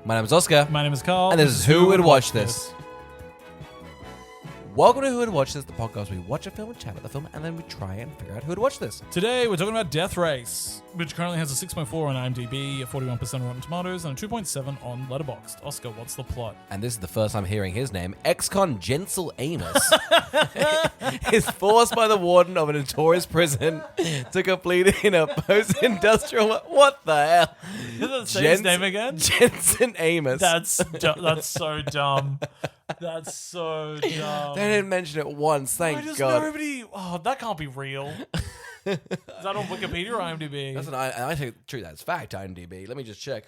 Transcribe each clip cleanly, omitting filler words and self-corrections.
My name is Oscar. My name is Carl. And this is Who Would Watch This? Welcome to Who Would Watch This, the podcast where we watch a film and chat about the film, and then we try and figure out who would watch this. Today we're talking about Death Race, which currently has a 6.4 on IMDb, a 41% on Rotten Tomatoes, and a 2.7 on Letterboxd. Oscar, what's the plot? And this is the first time hearing his name. Ex-con Jason Amos is forced by the warden of a notorious prison to complete in a post-industrial... What the hell? Say his name again? Jason Amos. That's so dumb. That's so dumb. They didn't mention it once, thank God. Nobody... Oh, that can't be real. Is that on Wikipedia or IMDb? That's I take true. That's fact. IMDb. Let me just check.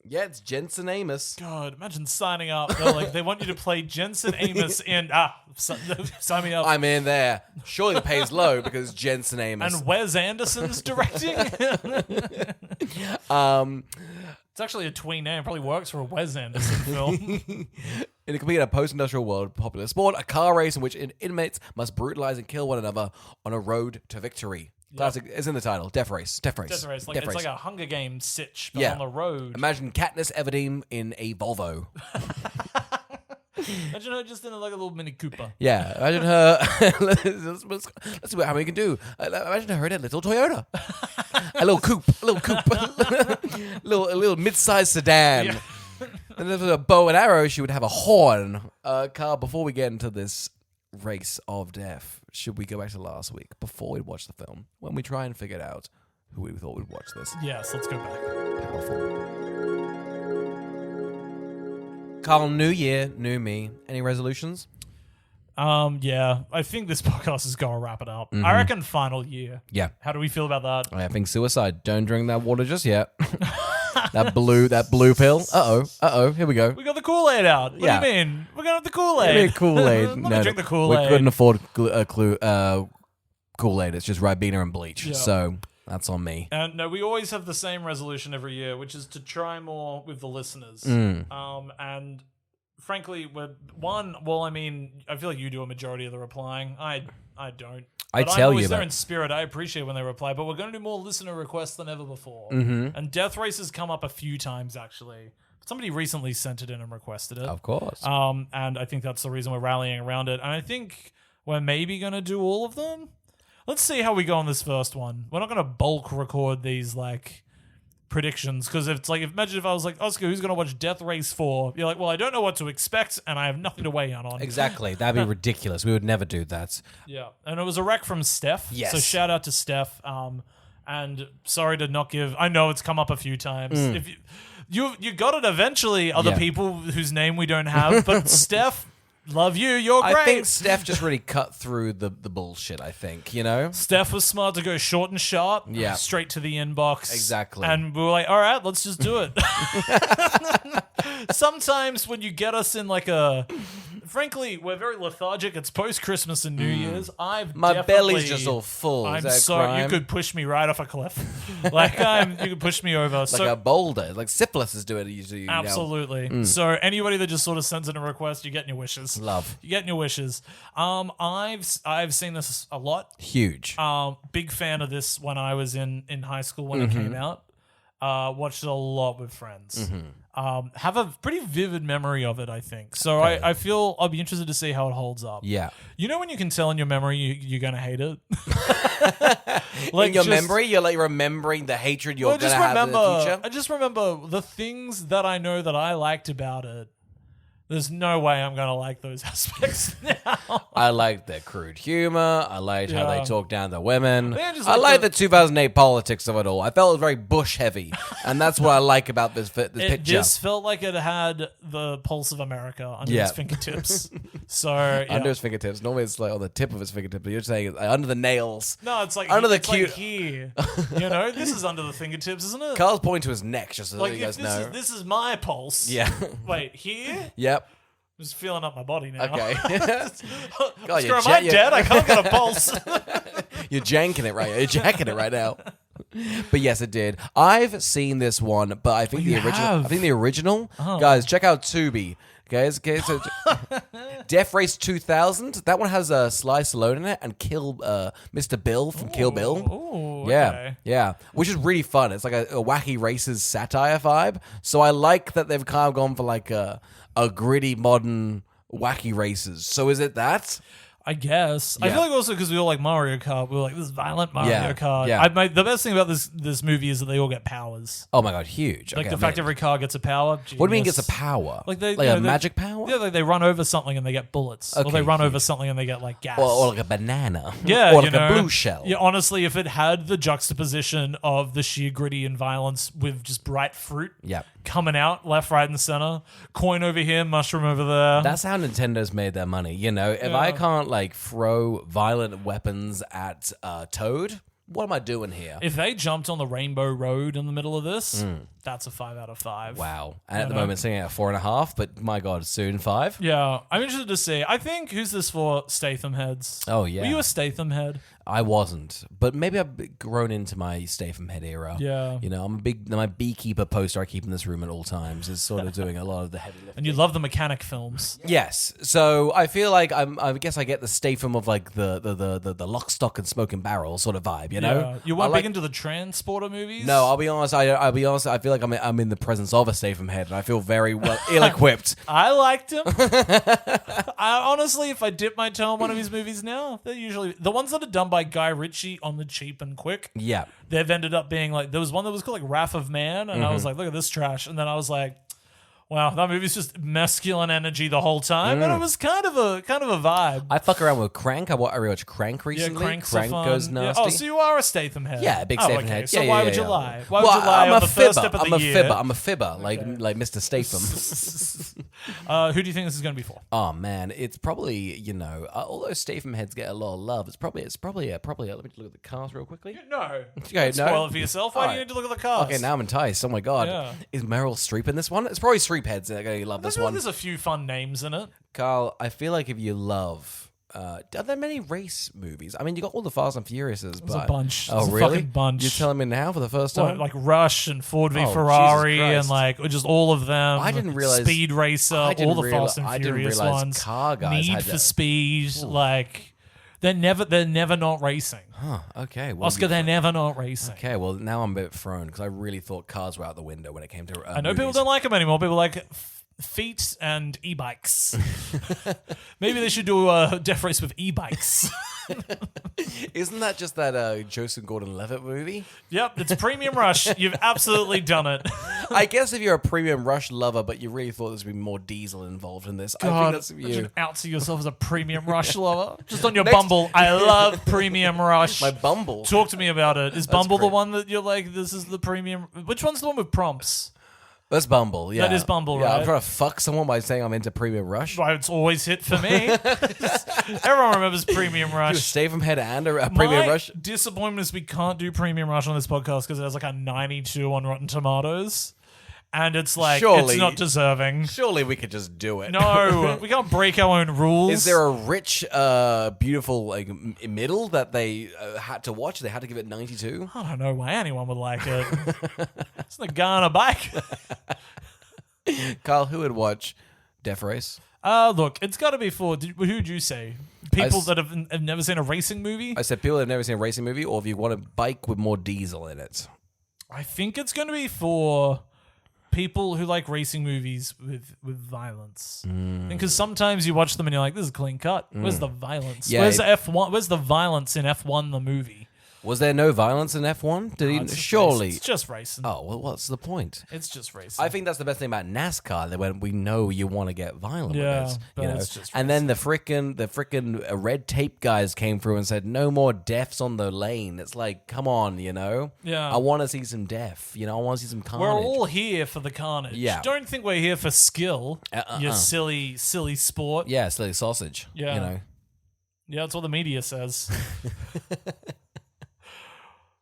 Yeah, it's Jason Amos. God, imagine signing up. They're like, they want you to play Jason Amos in... sign me up. I'm in there. Surely the pay's low because Jason Amos. And Wes Anderson's directing? It's actually a tween name. Probably works for a Wes Anderson film. In a complete post-industrial world, popular sport, a car race in which inmates must brutalize and kill one another on a road to victory. Yep. Classic is in the title. Death Race. Death Race. Death Race. Death Race. Like a Hunger Games sitch, but on the road. Imagine Katniss Everdeen in a Volvo. Imagine her just in like a little Mini Cooper. Yeah, imagine her. let's see how we can do. Imagine her in a little Toyota, a little coupe, a little mid-sized sedan. Yeah. And if it was a bow and arrow, she would have a horn. Carl, before we get into this race of death, should we go back to last week before we watch the film when we try and figure out who we thought would watch this? Yes, let's go back. Powerful. Carl, new year, new me. Any resolutions? Yeah. I think this podcast is going to wrap it up. Mm-hmm. I reckon final year. Yeah. How do we feel about that? I think suicide. Don't drink that water just yet. that blue pill. Uh-oh. Here we go. We got the Kool-Aid out. What do you mean? We're going to have the Kool-Aid. Give me Kool-Aid. No, drink the Kool-Aid. We couldn't afford Kool-Aid. It's just Ribena and bleach. Yeah. So... that's on me. And no, we always have the same resolution every year, which is to try more with the listeners. And frankly, I feel like you do a majority of the replying. I don't. I but tell I'm always you there that. in spirit. I appreciate when they reply, but we're going to do more listener requests than ever before. Mm-hmm. And Death Race has come up a few times, actually. Somebody recently sent it in and requested it. Of course. And I think that's the reason we're rallying around it. And I think we're maybe going to do all of them. Let's see how we go on this first one. We're not going to bulk record these, predictions, because imagine if I was like, Oscar, who's going to watch Death Race 4? You're like, well, I don't know what to expect, and I have nothing to weigh in on. Exactly. That'd be ridiculous. We would never do that. Yeah. And it was a rec from Steph. Yes. So shout out to Steph. And sorry to not give... I know it's come up a few times. If you got it eventually, other people whose name we don't have, but Steph... love you, you're great. I think Steph just really cut through the bullshit, I think, you know? Steph was smart to go short and sharp, straight to the inbox. Exactly. And we were like, all right, let's just do it. Sometimes when you get us in frankly, we're very lethargic. It's post-Christmas and New Year's. My belly's just all full. I'm sorry. You could push me right off a cliff. You could push me over. Like a boulder. Like syphilis is doing it usually. Absolutely. So anybody that just sort of sends in a request, you're getting your wishes. Love. You're getting your wishes. I've seen this a lot. Huge. Big fan of this when I was in high school when it came out. Watched it a lot with friends. Have a pretty vivid memory of it, I think. So okay. I feel I'll be interested to see how it holds up. Yeah. You know when you can tell in your memory you're going to hate it? In your memory? You're remembering the hatred you're going to have in the future? I just remember the things that I know that I liked about it. There's no way I'm going to like those aspects now. I liked their crude humor. I liked how they talked down to women. I like the 2008 politics of it all. I felt it was very Bush heavy. And that's what I like about this picture. It just felt like it had the pulse of America under his fingertips. Under his fingertips. Normally it's on the tip of his fingertips, but you're saying under the nails. No, it's like under the like here. This is under the fingertips, isn't it? Carl's pointing to his neck just so that you guys know. This is my pulse. Yeah. Wait, here? Yep. I'm just feeling up my body now. Okay. God, am I dead? I can't get a pulse. You're janking it right. You're jacking it right now. But yes, it did. I've seen this one, but I think the original. I think the original. Guys, check out Tubi. Okay, so Death Race 2000. That one has Sly Stallone in it and Mr. Bill from Kill Bill. Ooh, Yeah, okay. yeah, which is really fun. It's like a wacky races satire vibe. So I like that they've kind of gone for like a gritty modern wacky races. So is it that? I guess. I Yeah. feel like also because we all like Mario Kart, we were like, this is violent Mario Yeah, Kart. yeah. The best thing about this movie is that they all get powers. Oh my god, huge! Like Okay, the fact man. every car gets a power. What do you mean genius. gets a power? Like they, a magic power? Yeah, like they run over something and they get bullets. Or Okay, they run huge. over something and they get like gas. Or like a banana. Yeah, or you like a know, blue shell. Yeah, honestly, if it had the juxtaposition of the sheer gritty and violence with just bright fruit Yeah. coming out left, right, and center, coin over here, mushroom over there. That's how Nintendo's made their money. You know, if I can't like throw violent weapons at Toad, what am I doing here? If they jumped on the Rainbow Road in the middle of this, that's a 5 out of 5. Wow. And at the moment, sitting at 4.5, but my god, soon 5. Yeah, I'm interested to see. I think, who's this for? Statham heads. Oh yeah. Were you a Statham head? I wasn't, but maybe I've grown into my Statham head era. Yeah. You know, my beekeeper poster I keep in this room at all times is sort of doing a lot of the heavy lifting. And you love the mechanic films. Yes, so I feel like I guess I get the Statham of like the lock, stock, and smoking barrel sort of vibe. You know, Yeah. You weren't I like- big into the transporter movies? No, I'll be honest. I'll be honest. I feel like I'm in the presence of a Statham head, and I feel very well ill-equipped. I liked him. Honestly, if I dip my toe in one of his movies now, they're usually the ones that are done by Guy Ritchie on the cheap and quick. Yeah, They've ended up being like, there was one that was called like Wrath of Man, and I was like, look at this trash. And then I was like, wow, that movie's just masculine energy the whole time, and it was kind of a vibe. I fuck around with Crank. I rewatched Crank recently. Crank's Crank fun. goes Yeah. nasty. Oh, so you are a Statham head? Yeah, a big Oh, Statham okay. head. So Yeah, why yeah, would you yeah. lie? Why would you lie I'm on a the fibber. first step of I'm the a year? fibber. I'm a fibber, like Mr. Statham. Who do you think this is going to be for? Oh man, it's probably although Statham heads get a lot of love, it's probably let me look at the cast real quickly. No. Okay, Spoil it for yourself. Why do you Alright. need to look at the cast? Okay, now I'm enticed. Oh my god, Yeah. is Meryl Streep in this one? It's probably Streep heads that are going to love I this feel like one. there's a few fun names in it. Carl, I feel like if you love. Are there many race movies? I mean, you got all the Fast and Furiouses, There's but a bunch. Oh, There's a really? fucking bunch. You're telling me now for the first What, time? like Rush and Ford v Oh, Ferrari Jesus and Christ. like just all of them. I didn't realize- Speed Racer, I didn't all the reali- Fast and I didn't Furious realize ones. car guys Need had for that. Speed, like they're never not racing. Huh, okay. Well, Oscar, they're never not racing. okay, well, now I'm a bit thrown because I really thought cars were out the window when it came to I know people don't like them anymore. People like feet and e-bikes. Maybe they should do a death race with e-bikes. Isn't that just that Joseph Gordon-Levitt movie? Yep, it's Premium Rush. You've absolutely done it. I guess if you're a premium Rush lover, but you really thought there's be more diesel involved in this, I God, think that's you you. should out to yourself as a Premium Rush lover. Just on your Next- Bumble. I love Premium Rush. My Bumble. Talk to me about it. Is Bumble the great. one that you're like, this is the premium? Which one's the one with prompts? That's Bumble, yeah. That is Bumble, yeah, right? I'm trying to fuck someone by saying I'm into premium Rush. Why, it's always hit for me. Everyone remembers Premium You Rush. stay from head and a premium My Rush. disappointment is we can't do Premium Rush on this podcast because it has like a 92 on Rotten Tomatoes. And it's like, Surely- it's not deserving. Surely we could just do it. No, we can't break our own rules. Is there a rich, beautiful like middle that they had to watch? They had to give it 92. I don't know why anyone would like it. It's the guy on a bike. Carl, who would watch Death Race? Look, it's got to be for, who'd you say? People s- that have never seen a racing movie? I said people that have never seen a racing movie, or if you want a bike with more diesel in it. I think it's going to be for people who like racing movies with violence. Because sometimes you watch them and you're like, this is clean cut. Where's the violence? Yeah, Where's the F1? Where's the violence in F1 the movie? Was there no violence in F1? Did he? It's just Surely. racing. It's just racing. Oh well, what's the point? It's just racing. I think that's the best thing about NASCAR. That when we know you want to get violent Yeah, with it, but you know. it's just And then the frickin' red tape guys came through and said, "No more deaths on the lane." It's like, come on, you know. Yeah. I want to see some death. You know, I want to see some carnage. We're all here for the carnage. Yeah. Don't think we're here for skill. You silly sport. yeah, silly sausage. Yeah. You know. Yeah, that's what the media says.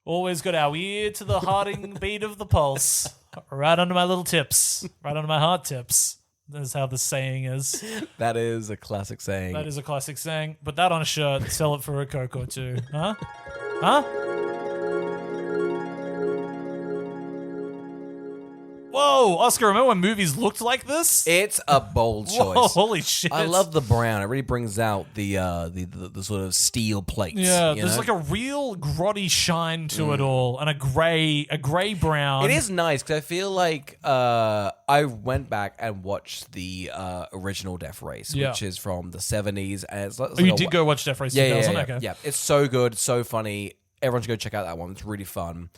Always got our ear to the hearting beat of the pulse. Right under my little tips. Right under my heart tips. That's how the saying is. That is a classic saying. That is a classic saying. Put that on a shirt, sell it for a Coke or two. Huh? Huh? Whoa! Whoa, Oscar, remember when movies looked like this? It's a bold choice. Whoa, holy shit. I love the brown. It really brings out the sort of steel plates. Yeah, you there's know? like a real grotty shine to it all, and a grey brown. It is nice because I feel like I went back and watched the original Death Race, which is from the 70s. And it's like you did go watch Death Race 2000? Okay. Yeah, it's so good, so funny. Everyone should go check out that one. It's really fun.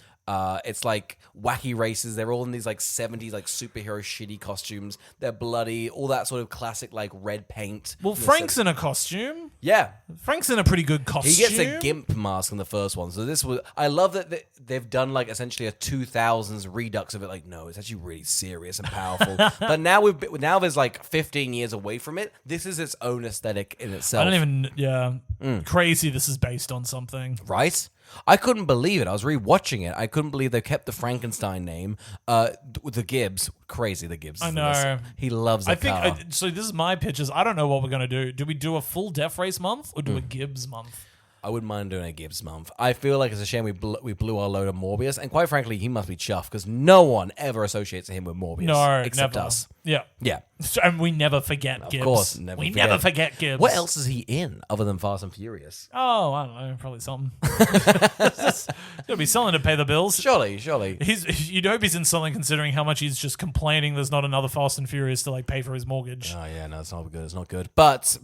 It's like wacky races. They're all in these like 70s like superhero shitty costumes. They're bloody, all that sort of classic like red paint. Well, Frank's in a costume. Yeah. Frank's in a pretty good costume. He gets a gimp mask in the first one. So this was, I love that they've done like essentially a 2000s redux of it. Like, no, it's actually really serious and powerful. But now there's like 15 years away from it. This is its own aesthetic in itself. I don't even, crazy this is based on something. Right? I couldn't believe it. I was rewatching it. I couldn't believe they kept the Frankenstein name. The Gibbs. Crazy, the Gibbs. I know. He loves that car. So this is my pitch is I don't know what we're going to do. Do we do a full Death Race month or do a Gibbs month? I wouldn't mind doing a Gibbs month. I feel like it's a shame we blew our load of Morbius. And quite frankly, he must be chuffed because no one ever associates him with Morbius. No, except never. us. Yeah. Yeah. And we never forget Gibbs. Of course, we never forget Gibbs. What else is he in other than Fast and Furious? Oh, I don't know. Probably something. It'll be something to pay the bills. Surely. You'd hope he's in something considering how much he's just complaining there's not another Fast and Furious to like pay for his mortgage. Oh yeah, no, it's not good. It's not good. But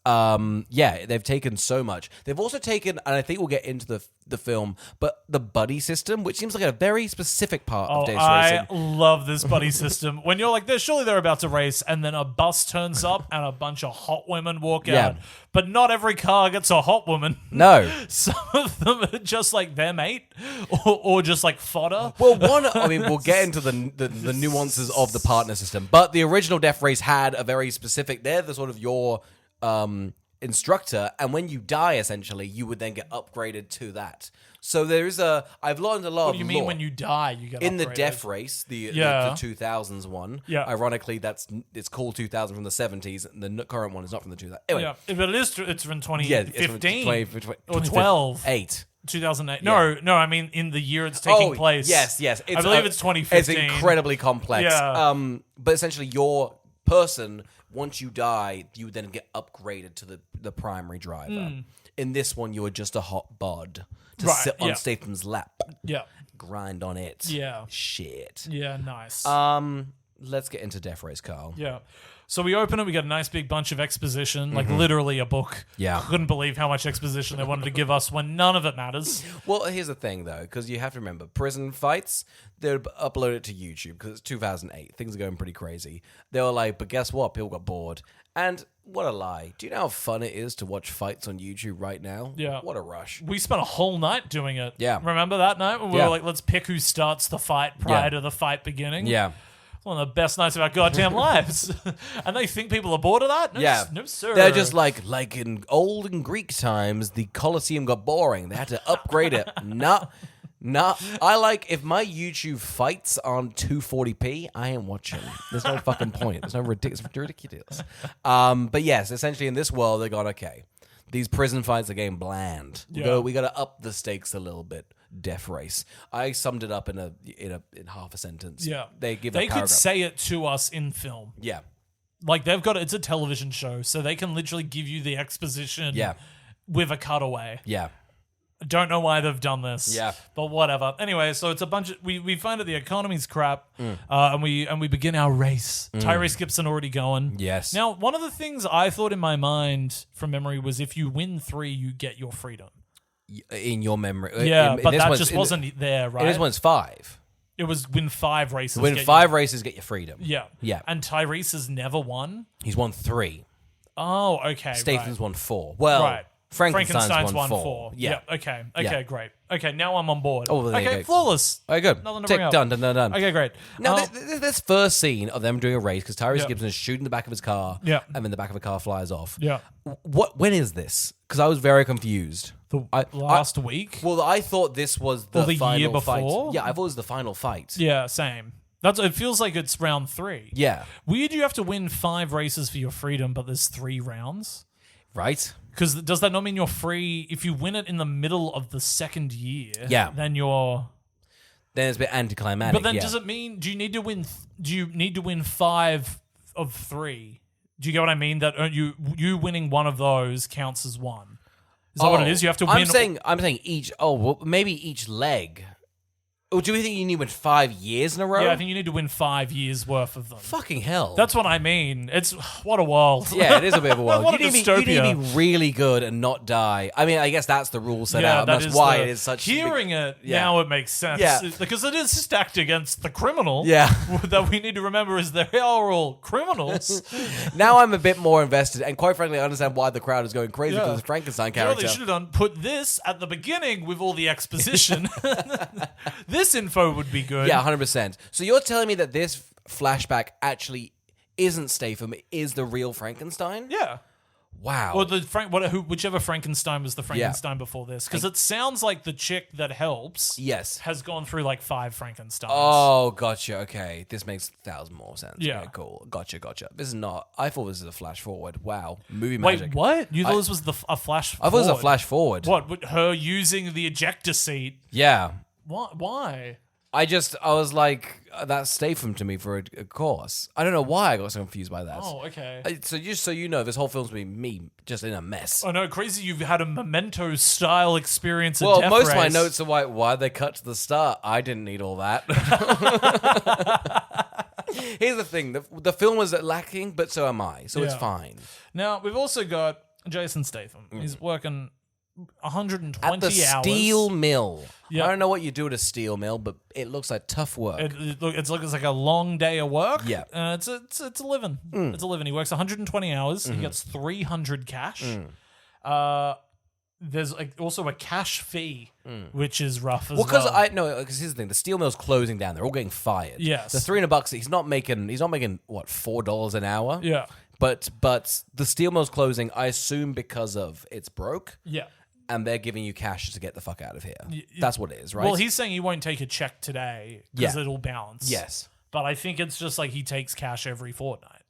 yeah, they've taken so much. They've also taken, and I think we'll get into the film, but the buddy system, which seems like a very specific part of Days Racing. I love this buddy system. When you're like, surely they're about to race, and then a bus turns up and a bunch of hot women walk out. But not every car gets a hot woman. No. Some of them are just like their mate or just like fodder. Well, we'll get into the nuances of the partner system, but the original Death Race had a very specific, they're the sort of your instructor, and when you die, essentially, you would then get upgraded to that. So I've learned a lot. What do you mean when you die, you get in upgraded? The Death Race, the 2000s one. Yeah. Ironically, it's called 2000 from the 70s, and the current one is not from the 2000s. Anyway. Yeah, but it's from 2015 or 12. 2008. No, I mean in the year it's taking place. Yes. I believe it's 2015. It's incredibly complex. Yeah. But essentially, your person, once you die, you then get upgraded to the primary driver. In this one, you are just a hot bod to sit on Statham's lap. Yeah. Grind on it. Yeah. Shit. Yeah, nice. Let's get into Death Race, Carl. Yeah. So we open it, we got a nice big bunch of exposition, like literally a book. Yeah. Couldn't believe how much exposition they wanted to give us when none of it matters. Well, here's the thing, though, because you have to remember, prison fights, they'd upload it to YouTube because it's 2008. Things are going pretty crazy. They were like, but guess what? People got bored. And what a lie. Do you know how fun it is to watch fights on YouTube right now? Yeah. What a rush. We spent a whole night doing it. Yeah. Remember that night when we were like, let's pick who starts the fight prior to the fight beginning? Yeah. One of the best nights of our goddamn lives. And they think people are bored of that? No, no sir. They're just like in olden Greek times, the Colosseum got boring. They had to upgrade it. Nah. I like, if my YouTube fights on 240p, I ain't watching. There's no fucking point. There's no ridiculous. But yes, essentially in this world, they're going, okay, these prison fights are getting bland. We got to up the stakes a little bit. Death Race. I summed it up in half a sentence. Yeah. They could say it to us in film. Yeah. Like it's a television show, so they can literally give you the exposition with a cutaway. Yeah. Don't know why they've done this. Yeah. But whatever. Anyway, so it's a bunch of we find that the economy's crap, and we begin our race. Tyrese Gibson already going. Yes. Now, one of the things I thought in my mind from memory was if you win 3, you get your freedom. In your memory. Yeah, but that just wasn't there, right? In this one's 5. It was win 5 races. Win 5 races, get your freedom. Yeah. Yeah. And Tyrese has never won? He's won 3. Oh, okay. Statham's won 4. Well, right. Frankenstein's won 4. Yeah. Okay, great. Okay, now I'm on board. Oh, there you go. Flawless. Okay, good. Nothing to Tick, bring up. done. Okay, great. Now, this first scene of them doing a race, because Tyrese Gibson is shooting the back of his car, and then the back of the car flies off. Yeah. When is this? Because I was very confused. Last week? Well, I thought this was the final year before? fight. Yeah, I thought it was the final fight. Yeah, same. It feels like it's round 3. Yeah. Weird you have to win 5 races for your freedom, but there's 3 rounds. Right. Because does that not mean you're free if you win it in the middle of the second year? Yeah. Then you're... then it's a bit anticlimactic. But then yeah. does it mean, do you need to win 5 of 3? Do you get what I mean? That you winning one of those counts as one. Is that what it is? You have to win. I'm saying each. Oh, well, maybe each leg. Or do we think you need to win 5 years in a row? Yeah, I think you need to win 5 years worth of them. Fucking hell. That's what I mean. It's what a world. Yeah, it is a bit of a world. What a you need dystopia. to be really good and not die. I mean, I guess that's the rule set out. that That's is why it is such. Hearing it Yeah. now, it makes sense. Yeah. Because it is stacked against the criminal. Yeah. That we need to remember is they are all criminals. Now I'm a bit more invested, and quite frankly, I understand why the crowd is going crazy Yeah. because of the Frankenstein You know what character. they should have done? Put this at the beginning with all the exposition. This info would be good. Yeah, 100%. So you're telling me that this flashback actually isn't Statham, it is the real Frankenstein? Yeah. Wow. Or whichever Frankenstein was the Frankenstein before this. Because it sounds like the chick that helps Yes. has gone through like 5 Frankensteins. Oh, gotcha. Okay. This makes 1,000 more sense. Yeah. Okay, cool. Gotcha. This is not... I thought this was a flash forward. Wow. Movie Wait, magic. what? You thought this was a flash I thought it was a flash forward. What? With her using the ejector seat? Yeah. What? Why? I was like, that's Statham to me for a course. I don't know why I got so confused by that. Oh, okay. So just so you know, this whole film's been me just in a mess. Oh no, crazy! You've had a Memento-style experience. Well, Death most of my Race. notes are why they cut to the start. I didn't need all that. Here's the thing: the film was lacking, but so am I. So it's Yeah. fine. Now we've also got Jason Statham. He's working 120 At the hours. steel mill. Yeah. I don't know what you do at a steel mill, but it looks like tough work. It looks like a long day of work. Yeah. It's a living. It's a living. He works 120 hours. He gets 300 cash. There's also a cash fee, which is rough as well. Because here's the thing: the steel mill's closing down. They're all getting fired. Yes. The $300. He's not making what, $4 an hour. Yeah. But the steel mill's closing. I assume because of it's broke. Yeah. And they're giving you cash to get the fuck out of here. That's what it is, right? Well, he's saying he won't take a check today because Yeah. it'll bounce. Yes. But I think it's just like he takes cash every fortnight.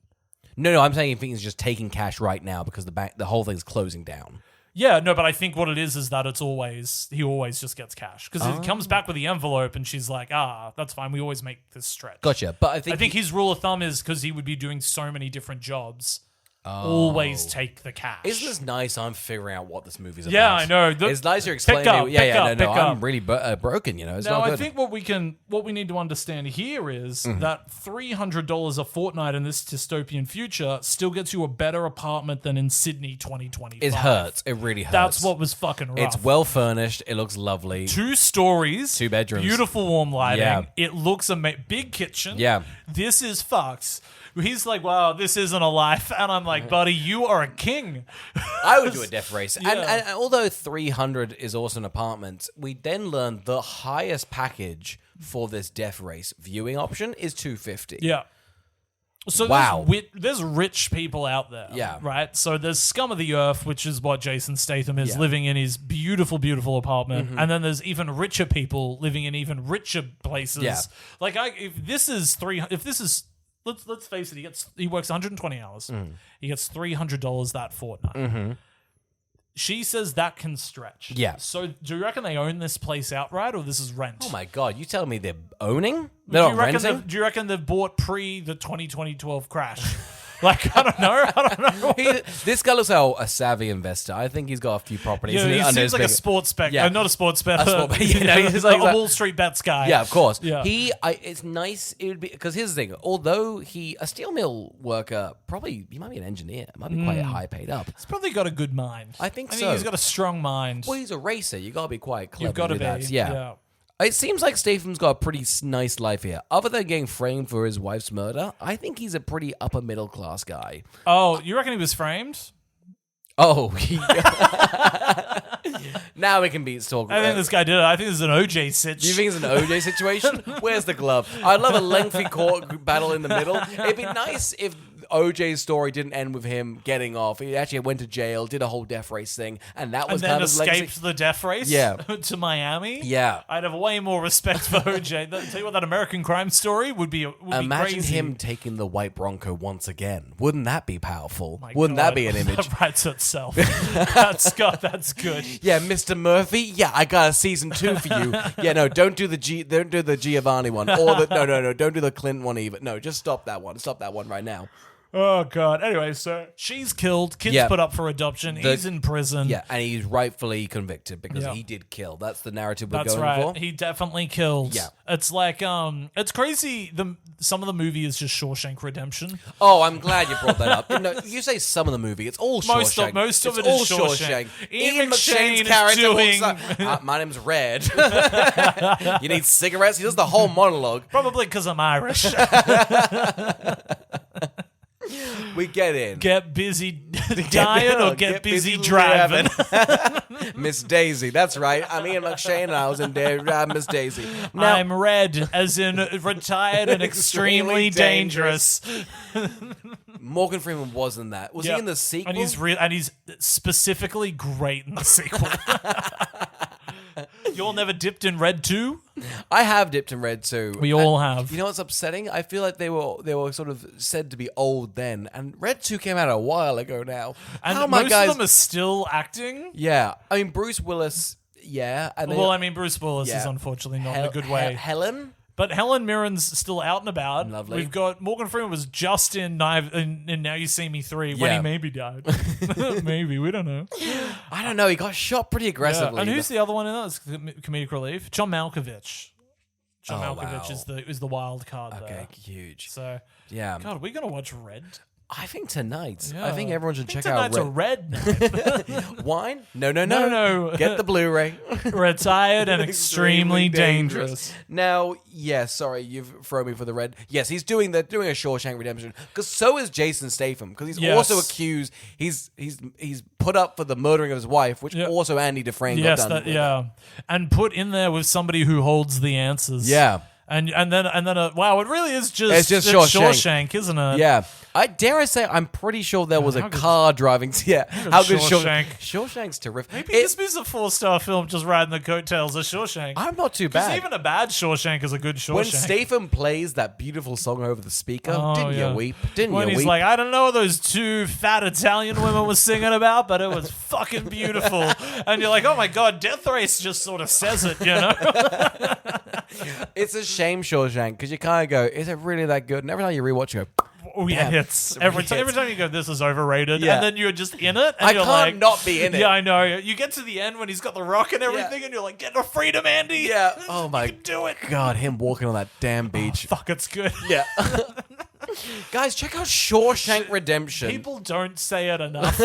No, I'm saying he's just taking cash right now because the whole thing's closing down. Yeah, no, but I think what it is that he always just gets cash. Because he comes back with the envelope and she's like, that's fine. We always make this stretch. Gotcha. But I think his rule of thumb is because he would be doing so many different jobs, always take the cash. Isn't this nice? I'm figuring out what this movie's about. Yeah, I know. It's nice you're explaining. Pick up, I'm really broken. It's now, not good. I think what we need to understand here is that $300 a fortnight in this dystopian future still gets you a better apartment than in Sydney 2025. It hurts. It really hurts. That's what was fucking rough. It's well furnished. It looks lovely. 2 stories, 2 bedrooms, beautiful warm lighting. Yeah. It looks big kitchen. Yeah. This is fucks. He's like, wow, this isn't a life. And I'm like, buddy, you are a king. I would do a death race. Yeah. And although 300 is also an apartment, we then learned the highest package for this death race viewing option is 250. Yeah. So Wow. there's rich people out there. Yeah. Right? So there's scum of the earth, which is what Jason Statham is, Yeah. living in his beautiful, beautiful apartment. And then there's even richer people living in even richer places. Yeah. Like let's face it, he works 120 hours. He gets $300 that fortnight. She says that can stretch. Yeah. So do you reckon they own this place outright or this is rent? Oh my God. You telling me they're owning? They're not renting? Do you reckon they've bought pre the 2012 crash? Like, I don't know. This guy looks like a savvy investor. I think he's got a few properties. Yeah, he seems like a sports spec. Yeah. Not a sports bet. He's like a Wall Street bets guy. Yeah, of course. Yeah. It's nice. It would be because here's the thing. Although a steel mill worker, probably he might be an engineer. Might be quite high paid up. He's probably got a good mind. I think I so. think he's got a strong mind. Well, he's a racer. You gotta be quite clever. You've got to to be. do that. Yeah. It seems like Statham's got a pretty nice life here. Other than getting framed for his wife's murder, I think he's a pretty upper middle class guy. Oh, you reckon he was framed? Oh, now we can be talking. I think this guy did it. I think this is an OJ sitch. Do you think it's an OJ situation? Where's the glove? I'd love a lengthy court battle in the middle. It'd be nice if OJ's story didn't end with him getting off. He actually went to jail, did a whole death race thing, and that was and then kind of his legacy. escaped the death race Yeah. to Miami. Yeah. I'd have way more respect for OJ. Tell you what, that American Crime Story would be Imagine crazy. him taking the white Bronco once again. Wouldn't that be powerful? My Wouldn't God, that be an image? That writes itself. That's good. Yeah, Mr. Murphy. Yeah, I got a season 2 for you. Yeah, no, don't do the Giovanni one, or no, don't do the Clinton one either. No, just stop that one. Stop that one right now. Oh, God. Anyway, so she's killed. Kid's put up for adoption. He's in prison. Yeah, and he's rightfully convicted because Yeah. he did kill. That's the narrative we're That's going right. for. He definitely killed. Yeah. It's like, it's crazy. Some of the movie is just Shawshank Redemption. Oh, I'm glad you brought that up. No, you say some of the movie. It's all Shawshank. Most of it's it all is Shawshank. Ian McShane's McShane character is walks up, my name's Red. You need cigarettes? He does the whole monologue. Probably because I'm Irish. We get in. Get busy dying or get busy driving. Miss Daisy, that's right. I'm Ian McShane and I was in there, Miss Daisy. Now, I'm red, as in retired and extremely dangerous. Morgan Freeman was in that. Was he in the sequel? And he's specifically great in the sequel. You all never dipped in Red 2? I have dipped in Red too. We all have. You know what's upsetting? I feel like they were sort of said to be old then, and Red 2 came out a while ago now. And How most my guys? of them are still acting. Yeah, I mean Bruce Willis. Yeah, and Well, I mean, Bruce Willis is Yeah. unfortunately not in a good way. Helen. But Helen Mirren's still out and about. Lovely. We've got Morgan Freeman was just in Now You See Me 3 when Yeah. he maybe died. Maybe, we don't know. I don't know. He got shot pretty aggressively. And who's the other one in that? It's comedic relief. John Malkovich. John Oh, Malkovich wow. is the wild card Okay, there. huge. So, Yeah. God, are we going to watch Red? I think tonight. Yeah. I think everyone should check out Tonight's a Red night. Wine? No. No. Get the Blu-ray. Retired and extremely dangerous. Now, yes, sorry, you've thrown me for the red. Yes, he's doing a Shawshank Redemption because so is Jason Statham because he's Yes. also accused. He's put up for the murdering of his wife, which Yeah. also Andy Dufresne Yes, got done. with. yeah. And put in there with somebody who holds the answers. Yeah. And then wow, it really is just It's just Shawshank. isn't it? Yeah, I dare I say I'm pretty sure there was a how good- car driving. Yeah, how good Shawshank. Shawshank's terrific. Maybe this is a 4-star film just riding the coattails of Shawshank. I'm not too Because bad. even a bad Shawshank is a good Shawshank. When Statham plays that beautiful song over the speaker, didn't yeah. you weep? Didn't When you he's weep? like, I don't know what those 2 fat Italian women were singing about, but it was fucking beautiful. And you're like, oh my God, Death Race just sort of says it, you know? It's a shame, Shawshank, because you kind of go, is it really that good? And every time you rewatch, you go, Oh yeah, Damn. hits. It Every hits. time you go, this is overrated, Yeah. and then you're just in it, and I you're can't like, not be in it. Yeah, I know. You get to the end when he's got the rock and everything, and you're like, get to freedom, Andy. yeah. Oh my You can do it. God, him walking on that damn beach. Fuck, it's good. Yeah. Guys, check out Shawshank Redemption. People don't say it enough.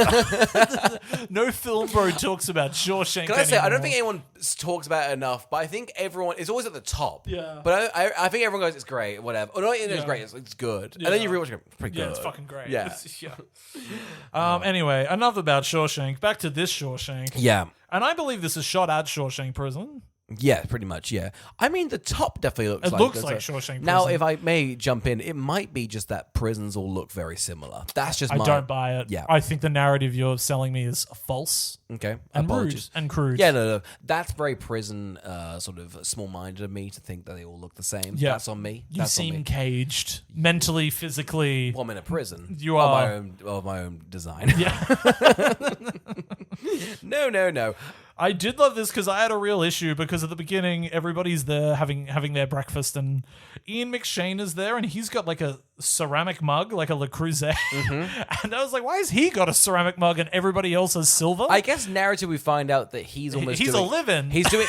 No film bro talks about Shawshank Can I say, I don't anymore. think anyone talks about it enough, but I think everyone, it's always at the top. Yeah. But I think everyone goes, it's great, whatever. Or not, it's Yeah. great, it's good. And then you Yeah. rewatch it, it's pretty good. Yeah, it's fucking great. Yeah. Yeah. Anyway, enough about Shawshank. Back to this Shawshank. Yeah. And I believe this is shot at Shawshank Prison. Yeah, pretty much, yeah. I mean, the top definitely looks It like... looks there's like a- Shawshank Now, Prison. if I may jump in, it might be just that prisons all look very similar. That's just I my... don't buy it. Yeah. I think the narrative you're selling me is false Okay, and apologies. rude and crude. Yeah, no. That's very prison, sort of small-minded of me to think that they all look the same. Yeah. That's on me. You That's on seem me. caged, mentally, physically. Well, I'm in a prison. You of are. my own design. Yeah. No. I did love this because I had a real issue because at the beginning everybody's there having their breakfast and Ian McShane is there and he's got like a ceramic mug, like a Le Creuset. And I was like, why has he got a ceramic mug and everybody else has silver? I guess narrative we find out that he's almost He's doing... a living. He's doing...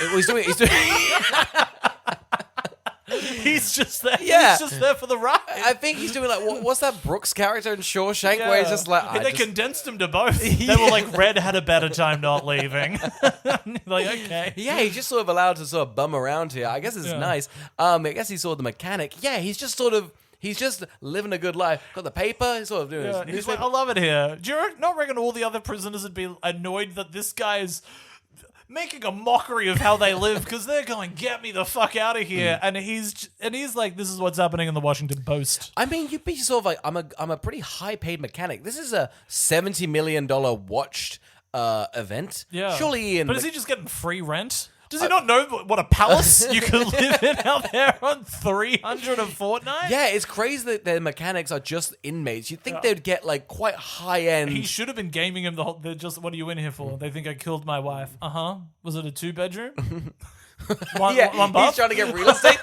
He's just there. Yeah. He's just there for the ride. I think he's doing like... What's that Brooks character in Shawshank where he's just like... They condensed him to both. They were like, Red had a better time not leaving. Like, okay. Yeah, he's just sort of allowed to sort of bum around here. I guess it's Yeah. nice. I guess he's sort of the mechanic. Yeah, he's just sort of... He's just living a good life. Got the paper. He's sort of doing Yeah, his he's like, newspaper. I love it here. Do you not reckon all the other prisoners would be annoyed that this guy is making a mockery of how they live because they're going, get me the fuck out of here. And he's like, this is what's happening in the Washington Post. I mean, you'd be sort of like, I'm a pretty high paid mechanic. This is a $70 million watched event. Yeah. Surely But is he just getting free rent? Does he not know what a palace you can live in out there on $300 a fortnight? Yeah, it's crazy that their mechanics are just inmates. You'd think they'd get like quite high end. He should have been gaming him the whole. They're just, what are you in here for? They think I killed my wife. Was it a 2-bedroom? one bath? He's trying to get real estate.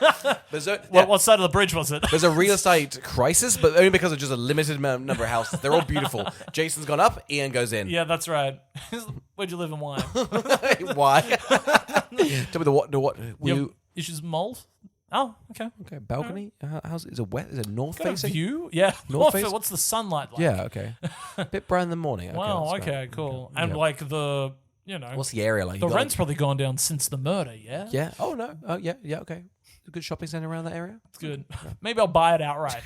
What side of the bridge was it? There's a real estate crisis, but only because of just a limited number of houses. They're all beautiful. Jason's gone up, Ian goes in. Yeah, that's right. Where'd you live and why? Why? Tell me the what? Issues mold? Oh, okay. Okay, balcony. How's is it wet? Is it north Got a facing? view? Yeah. North face? What's the sunlight like? Yeah. Okay. Bit bright in the morning. Okay, Wow. that's Okay. great. Cool. Okay. And Yeah. like the What's the area like? the You got, rent's probably gone down since the murder. Yeah. Yeah. Oh no. Oh yeah. Yeah. Okay. A good shopping center around that area. It's good. Maybe I'll buy it outright.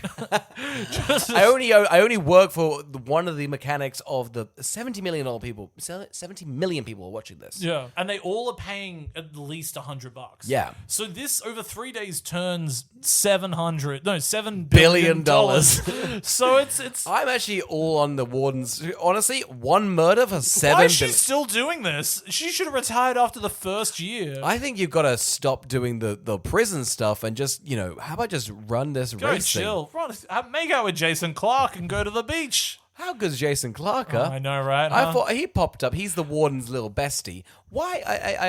I only work for one of the mechanics of the $70 million people. 70 million people are watching this. Yeah, and they all are paying at least $100. Yeah. So this over 3 days turns $7 Billion. billion. So it's. I'm actually all on the wardens. Honestly, one murder for $7 Why is she billion. still doing this? She should have retired after the first year. I think you've got to stop doing the prison stuff and just, how about just run this Go race thing? chill. Make out with Jason Clarke and go to the beach. How good's Jason Clarke? Oh, I know, right? I thought he popped up. He's the warden's little bestie. Why?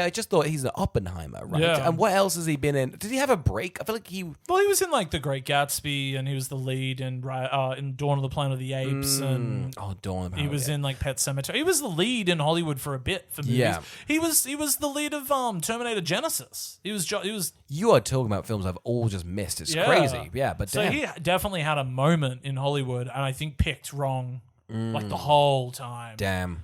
I just thought he's an Oppenheimer, right? Yeah. And what else has he been in? Did he have a break? I feel like he... Well, he was in like The Great Gatsby, and he was the lead in Dawn of the Planet of the Apes, and Dawn. he was in like Pet Sematary. He was the lead in Hollywood for a bit for movies. Yeah. He was the lead of Terminator Genesis. He was. You are talking about films I've all just missed. It's crazy. Yeah, but so damn. he definitely had a moment in Hollywood, and I think picked wrong like the whole time. Damn.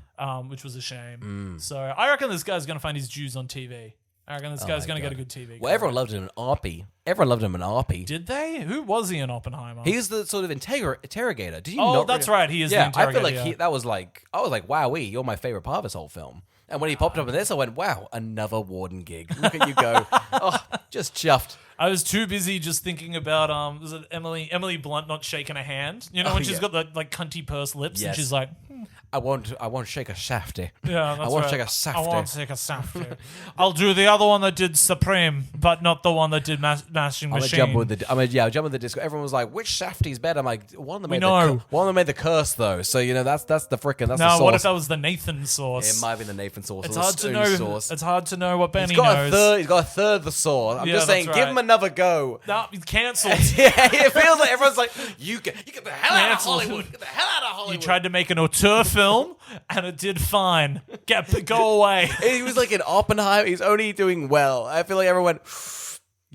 Which was a shame. So I reckon this guy's going to find his dues on TV. I reckon this guy's going to get a good TV. Well, everyone loved him in Arpy. Everyone loved him in Arpy. Did they? Who was he in Oppenheimer? He's the sort of interrogator. Did you Oh, not that's really- right. He is Yeah, the I interrogator. feel like I was like, wowee, you're my favorite part of this whole film. And when he popped up in this, I went, wow, another warden gig. Look at you go. Oh, just chuffed. I was too busy just thinking about was it Emily Blunt not shaking a hand? You know, when she's yeah. got the like cunty pursed lips and Yes. she's like, I won't shake a shafty. yeah, that's I won't right. shake a safety. I won't take a safety. I'll do the other one that did Supreme, but not the one that did Mashing I'm Machine. gonna jump with the disco. Everyone was like, "Which Shafty's better?" I'm like, "One of them made know. one of them made the curse though." So that's the frickin' that's the No, sauce. what if that was the Nathan sauce? It might be the Nathan sauce. It's or the hard to Stone know. Sauce. It's hard to know what Benny He's got knows. he's got a third of the sauce. I'm Yeah, just saying, that's give right. him another go. No, he's cancelled. Yeah, it feels like everyone's like, you get the hell out of Cancelled. Hollywood. Get the hell out of Hollywood. You tried to make an auteur film, and it did fine. Go away. He was like in Oppenheimer. He's only doing well. I feel like everyone went,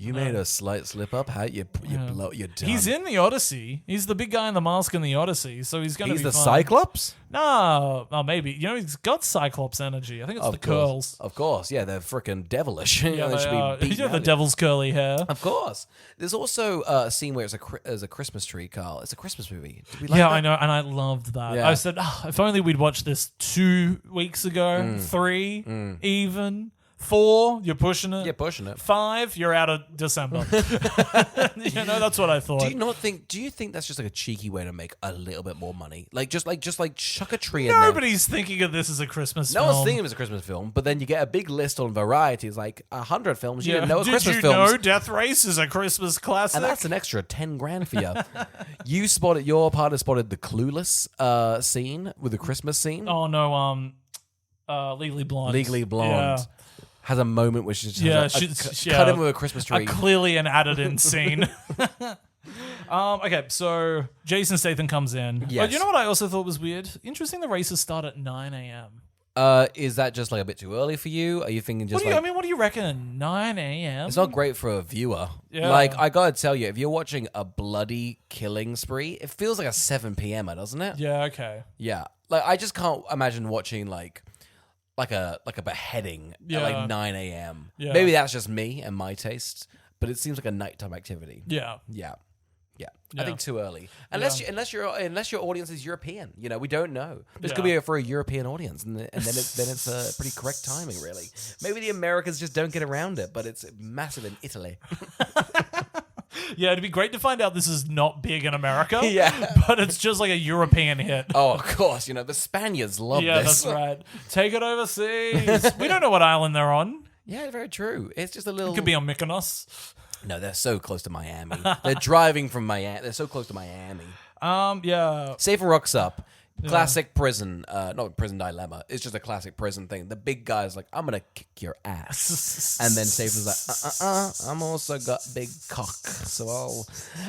you made a slight slip up. How you blow? You're done. He's in the Odyssey. He's the big guy in the mask in the Odyssey, so he's going to be He's the fine. Cyclops. No, maybe. He's got Cyclops energy. I think it's the curls. Of course, yeah, they're freaking devilish. Yeah, They should they are. be beaten The out. devil's curly hair. Of course. There's also a scene where it's a Christmas tree, Carl. It's a Christmas movie. Did we like Yeah, that? I know, and I loved that. Yeah. I said, if only we'd watched this 2 weeks ago. 3, even. 4, you're pushing it. Yeah, pushing it. 5, you're out of December. That's what I thought. Do you think that's just like a cheeky way to make a little bit more money? Like just chuck a tree in there. Nobody's thinking of this as a Christmas No film. one's thinking it was a Christmas film, but then you get a big list on Variety. It's like 100 films you Yeah. didn't know were Did Christmas you films. know Death Race is a Christmas classic? And that's an extra 10 grand for you. Your partner spotted the Clueless scene with the Christmas scene. Oh no, Legally Blonde. Legally Blonde Yeah. has a moment which is cut in with a Christmas tree. Clearly an added-in scene. Okay, so Jason Statham comes in. Yes. But you know what I also thought was weird? Interesting the races start at 9 a.m. Is that just like a bit too early for you? Are you thinking just What do you reckon? 9 a.m.? It's not great for a viewer. Yeah. Like, I gotta tell you, if you're watching a bloody killing spree, it feels like a 7 p.m., doesn't it? Yeah, okay. Yeah. Like, I just can't imagine watching like a beheading at like 9 a.m. Yeah. Maybe that's just me and my taste, but it seems like a nighttime activity. Yeah. Yeah. Yeah. Yeah. I think too early. Unless your audience is European, we don't know. This could be for a European audience, and then it's a pretty correct timing, really. Maybe the Americans just don't get around it, but it's massive in Italy. Yeah, it'd be great to find out this is not big in America. Yeah. But it's just like a European hit. Oh, of course. The Spaniards love Yeah, this. that's right. Take it overseas. We don't know what island they're on. Yeah, very true. It's just a little... It could be on Mykonos. No, they're so close to Miami. They're driving from Miami. They're so close to Miami. Yeah. Safer rocks up. Classic prison, not prison dilemma. It's just a classic prison thing. The big guy's like, I'm gonna kick your ass, and then Safer's like, I'm also got big cock, so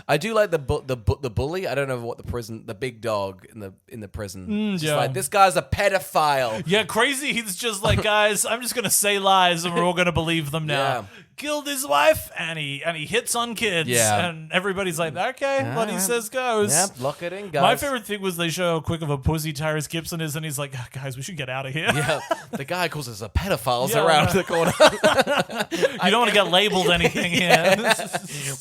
I do like the bully. I don't know what the big dog in the prison. Just like, this guy's a pedophile. Yeah, crazy. He's just like, guys, I'm just gonna say lies, and we're all gonna believe them now. Yeah. Killed his wife, and he hits on kids. Yeah. And everybody's like, okay, what he says goes. Yep, lock it in, guys. My favorite thing was they show how quick of a pussy Tyrese Gibson is, and he's like, guys, we should get out of here. Yeah, the guy calls us a pedophiles around the corner. You don't want to get labeled anything here.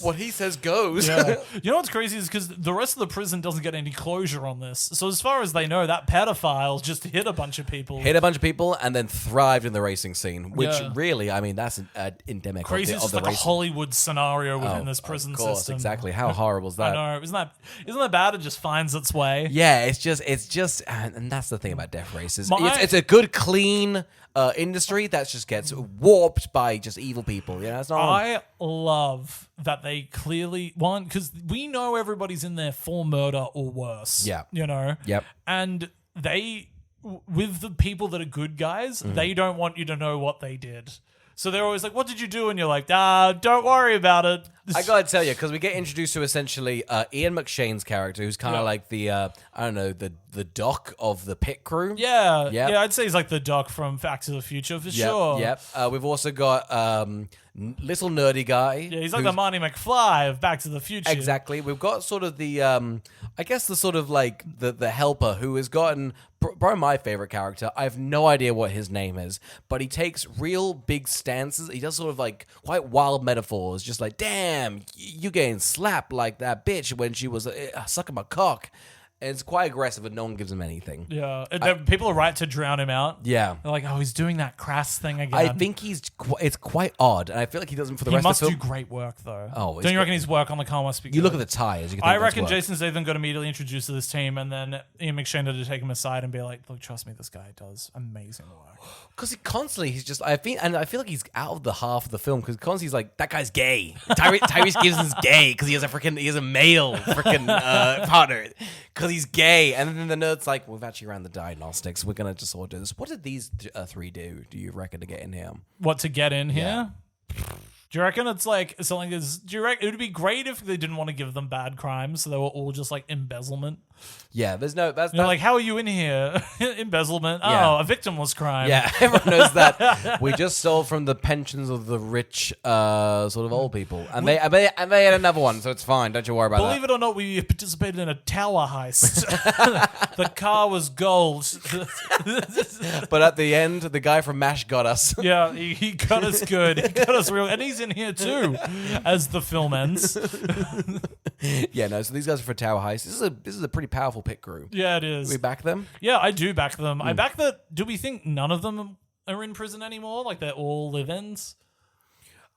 What he says goes. Yeah. You know what's crazy is because the rest of the prison doesn't get any closure on this. So as far as they know, that pedophile just hit a bunch of people. Hit a bunch of people and then thrived in the racing scene, which Yeah. really, I mean, that's endemic Crazy. of It's the like a racing. Hollywood scenario within this prison Of course, system. exactly. How horrible is that? I know. Isn't that bad? It just finds its way. Yeah, it's just, and that's the thing about death races. My- It's a good, clean industry that just gets warped by just evil people. It's not. I love that they clearly because we know everybody's in there for murder or worse. Yeah. Yep. And they, with the people that are good guys, they don't want you to know what they did. So they're always like, "What did you do?" And you're like, don't worry about it." I gotta tell you, because we get introduced to essentially Ian McShane's character, who's kind of like the I don't know, the doc of the pit crew. Yeah. Yep. Yeah, I'd say he's like the doc from Facts of the Future for sure. Yep. We've also got little nerdy guy. Yeah, he's like the Marty McFly of Back to the Future. Exactly. We've got sort of the, I guess the sort of like the helper who has gotten, probably my favorite character. I have no idea what his name is, but he takes real big stances. He does sort of like quite wild metaphors, just like, damn, you getting slapped like that bitch when she was sucking my cock. And it's quite aggressive, and no one gives him anything. Yeah. People are right to drown him out. Yeah. They're like, he's doing that crass thing again. I think it's quite odd, and I feel like he doesn't for the he rest of must the do film. great work, though. Oh, don't you reckon his work on the car must be good? You look at the tires. You can I think that's reckon work. Jason Statham got immediately introduced to this team, and then Ian McShane had to take him aside and be like, "Look, trust me, this guy does amazing work." Because he's just, I feel like he's out of the half of the film because constantly he's like, that guy's gay. Tyrese Gibson's gay because he has a male partner because he's gay. And then the nerd's like, we've actually ran the diagnostics. We're going to just all do this. What did these three do you reckon, to get in here? What, to get in here? Do you reckon it's like something is? Do you reckon it would be great if they didn't want to give them bad crimes, so they were all just like embezzlement? Yeah, there's no. That's like, how are you in here? Embezzlement. Yeah. Oh, a victimless crime. Yeah, everyone knows that. We just stole from the pensions of the rich, sort of old people, and they had another one, so it's fine. Don't you worry about Believe that. it or not, we participated in a tower heist. The car was gold. But at the end, the guy from MASH got us. Yeah, he got us good. He got us real, and he's in here too, as the film ends. Yeah, no. So these guys are for tower heist. This is a pretty powerful pit crew. Yeah, it is. We back them. Yeah, I do back them. I back that. Do we think none of them are in prison anymore? Like they're all live-ins?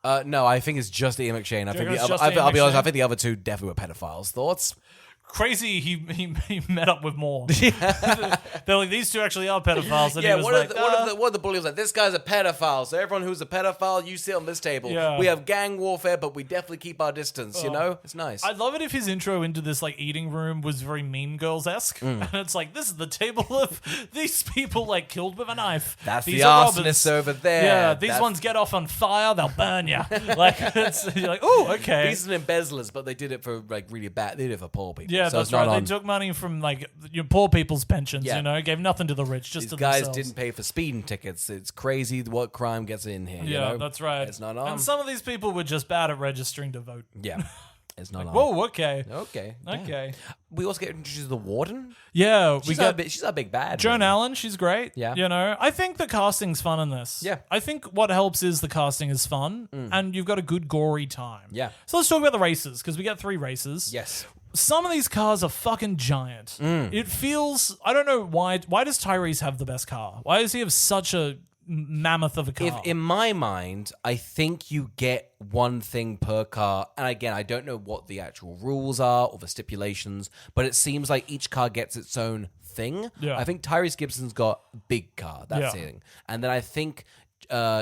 No, I think it's just Ian McShane. I think it's just Ian I'll be honest. McShane? I think the other two definitely were pedophiles. Thoughts? Crazy, he met up with more. They're like, these two actually are pedophiles. And Yeah. he was What like, are the bullies like? This guy's a pedophile. So everyone who's a pedophile, you sit on this table. Yeah. We have gang warfare, but we definitely keep our distance. You know, it's nice. I'd love it if his intro into this like eating room was very Mean Girls-esque. And it's like, this is the table of these people like killed with a knife. That's These the are robbers. arsonists over there. Yeah, these That's- ones get off on fire, they'll burn you. Like, you're like, oh, okay. These are embezzlers, but they did it for like really bad. They did it for poor people. Yeah, so that's it's not right. on. They took money from like your poor people's pensions, Yeah. you know, gave nothing to the rich, just These to guys themselves. didn't pay for speeding tickets. It's crazy what crime gets in here. Yeah, you know? that's right. It's not on. And some of these people were just bad at registering to vote. Yeah. It's not on. Whoa, okay. Okay. Okay. We also get introduced to the warden. Yeah, She's a big bad. Joan Allen, she's great. Yeah. You know, I think the casting's fun in this. Yeah. I think what helps is the casting is fun and you've got a good gory time. Yeah. So let's talk about the races because we get 3 races. Yes. Some of these cars are fucking giant. It feels, I don't know why does Tyrese have the best car? Why does he have such a mammoth of a car? In my mind, I think you get one thing per car. And again, I don't know what the actual rules are or the stipulations, but it seems like each car gets its own thing. Yeah. I think Tyrese Gibson's got a big car. That's Yeah. the thing. And then I think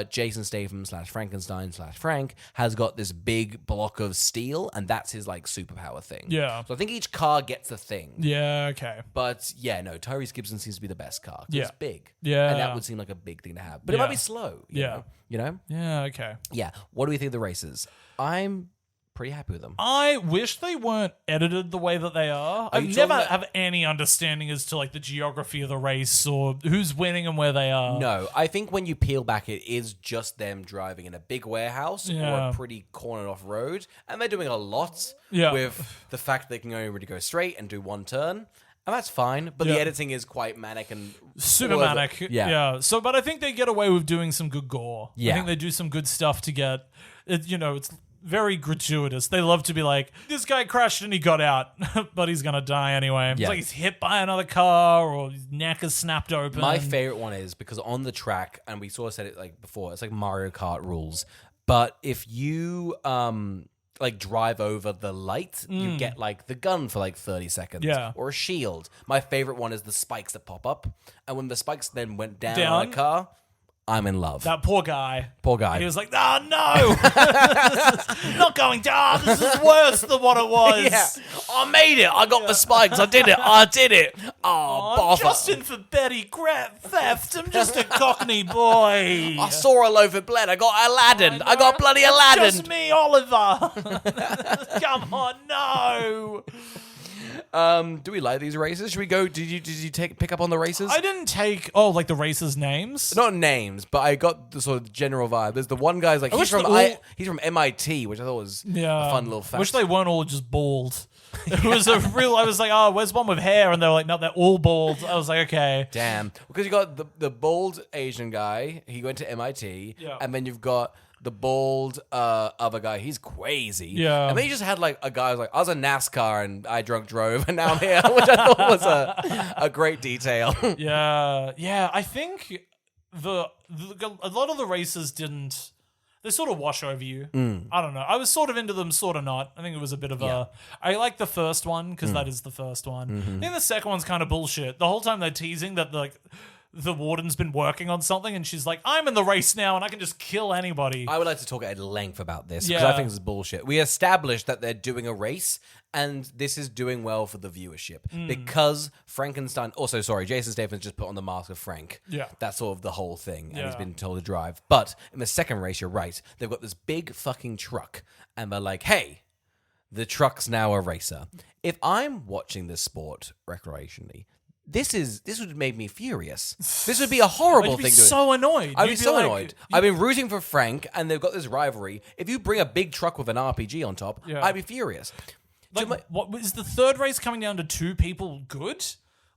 Jason Statham / Frankenstein / Frank has got this big block of steel, and that's his like superpower thing. Yeah. So I think each car gets a thing. Yeah, okay. But yeah, no, Tyrese Gibson seems to be the best car. 'Cause Yeah. It's big. Yeah. And that would seem like a big thing to have. But it Yeah. might be slow. Yeah. You know? Yeah, okay. Yeah. What do we think of the races? I'm pretty happy with them. I wish they weren't edited the way that they are. I you never talking about- have any understanding as to like the geography of the race or who's winning and where they are. No, I think when you peel back, it is just them driving in a big warehouse or Yeah. a pretty cornered off road. And they're doing a lot Yeah. with the fact they can only really go straight and do one turn. And that's fine. But Yeah. the editing is quite manic and Super all over- manic. Yeah. So, but I think they get away with doing some good gore. Yeah. I think they do some good stuff to get it. You know, it's very gratuitous. They love to be like, this guy crashed and he got out, but he's gonna die anyway. It's Yeah. like he's hit by another car or his neck is snapped open. My favorite one is because on the track, and we sort of said it like before, it's like Mario Kart rules. But if you like drive over the light, you get like the gun for like 30 seconds. Yeah. Or a shield. My favorite one is the spikes that pop up. And when the spikes then went down on a car, I'm in love. That poor guy. Poor guy. He was like, oh no, not going down. This is worse than what it was. Yeah. I made it. I got the spikes. I did it. I did it. Oh, I'm bother. just in for petty theft. I'm just a cockney boy. I saw a loaf of bread. I got Aladdin. I got bloody Aladdin. Just me, Oliver. Come on, no. Do we like these races? Should we go? Did you pick up on the races? I didn't take like the races' names. Not names, but I got the sort of general vibe. There's the one guy's like he's wish from they he's from MIT, which I thought was a fun little fact. Wish they weren't all just bald. It was a real. I was like, oh, where's one with hair? And they were like, no, they're all bald. I was like, okay. Damn, because you got the bald Asian guy. He went to MIT, Yeah. and then you've got the bald other guy. He's crazy. Yeah. And then you just had like a guy who's like, I was a NASCAR and I drunk drove, and now I'm here, which I thought was a great detail. Yeah. I think a lot of the races didn't. They sort of wash over you. I don't know. I was sort of into them, sort of not. I think it was a bit of a... I like the first one because that is the first one. I think the second one's kind of bullshit. The whole time they're teasing that like the warden's been working on something and she's like, I'm in the race now and I can just kill anybody. I would like to talk at length about this because Yeah. I think this is bullshit. We established that they're doing a race and this is doing well for the viewership because Frankenstein... Also, sorry, Jason Statham's just put on the mask of Frank. Yeah. That's sort of the whole thing and he's Yeah. been told to drive. But in the second race, you're right. They've got this big fucking truck and they're like, hey, the truck's now a racer. If I'm watching this sport recreationally... This would make me furious. This would be a horrible I'd be thing to so annoyed. I'd be You'd so like- annoyed. I've been rooting for Frank, and they've got this rivalry. If you bring a big truck with an RPG on top, Yeah. I'd be furious. Like, what is the third race coming down to 2 people good?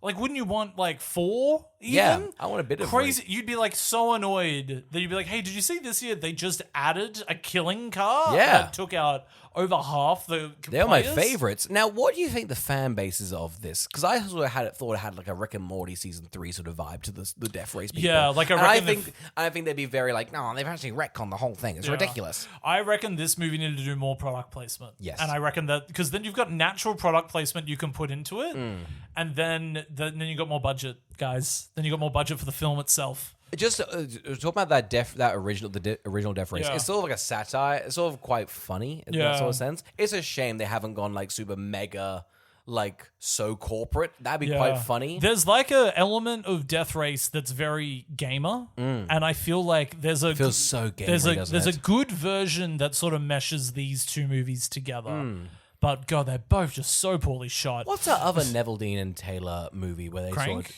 Like, wouldn't you want like 4 even? Yeah, I want a bit of crazy. You'd be like so annoyed that you'd be like, "Hey, did you see this year? They just added a killing car Yeah. that took out over half the They're my players?" favorites. Now, what do you think the fan base is of this? Because I sort of thought it had like a Rick and Morty season 3 sort of vibe to the Death Race people. Yeah, like I and reckon I think they'd be very like, no, they've actually retconned the whole thing. It's Yeah. ridiculous. I reckon this movie needed to do more product placement. Yes. And I reckon that because then you've got natural product placement you can put into it, Mm. and then you got more budget, guys. Then you got more budget for the film itself. Just talk about that original Death Race. Yeah. It's sort of like a satire. It's sort of quite funny in that sort of sense. It's a shame they haven't gone like super mega, like so corporate. That'd be quite funny. There's like a element of Death Race that's very gamer, and I feel like there's a Feels so gamery, there's a good version that sort of meshes these two movies together. But God, they're both just so poorly shot. What's that other Neville Dean and Taylor movie where they Crank? sort of,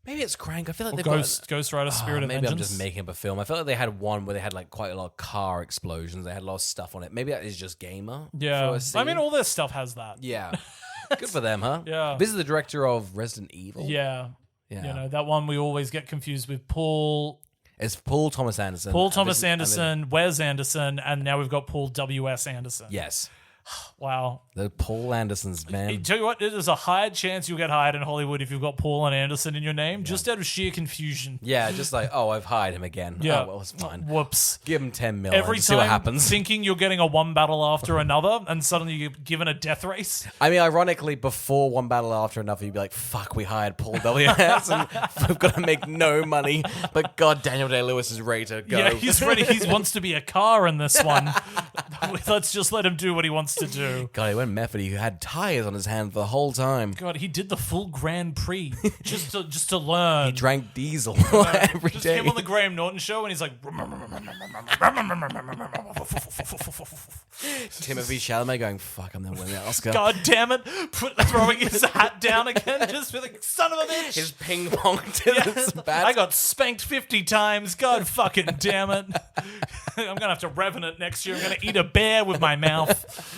Maybe it's Crank. I feel like Or they've Ghost Rider, Spirit of maybe I'm Vengeance. just making up a film. I felt like they had one where they had like quite a lot of car explosions. They had a lot of stuff on it. Maybe that is just Gamer. Yeah. for a scene. I mean, all their stuff has that. Yeah. Good for them, huh? Yeah. This is the director of Resident Evil. Yeah. Yeah. You know, that one we always get confused with Paul It's Paul Thomas Anderson. Thomas Anderson, Wes Anderson, and now we've got Paul W.S. Anderson. Yes. Wow. The Paul Andersons, man. Tell you what, there's a higher chance you'll get hired in Hollywood if you've got Paul and Anderson in your name, just out of sheer confusion. Yeah, just like, oh, I've hired him again. Yeah. Oh, well, it's fine. Whoops. Give him 10 million. Every See time what happens. thinking you're getting a one battle after another, and suddenly you're given a death race. I mean, ironically, before one battle after another, you'd be like, fuck, we hired Paul W.S. and we've got to make no money. But God, Daniel Day-Lewis is ready to go. Yeah, he's ready. He wants to be a car in this one. Let's just let him do what he wants to do. God, he went method. He had tires on his hand the whole time. God, he did the full Grand Prix just to learn. He drank diesel every Just day. came on the Graham Norton show and he's like, Timothy Chalamet going, fuck, I'm going to win the Oscar. God damn it, throwing his hat down again, just with like, son of a bitch. His ping pong tennis bat. I got spanked 50 times. God fucking damn it. I'm gonna have to reven it next year. I'm gonna eat a bear with my mouth.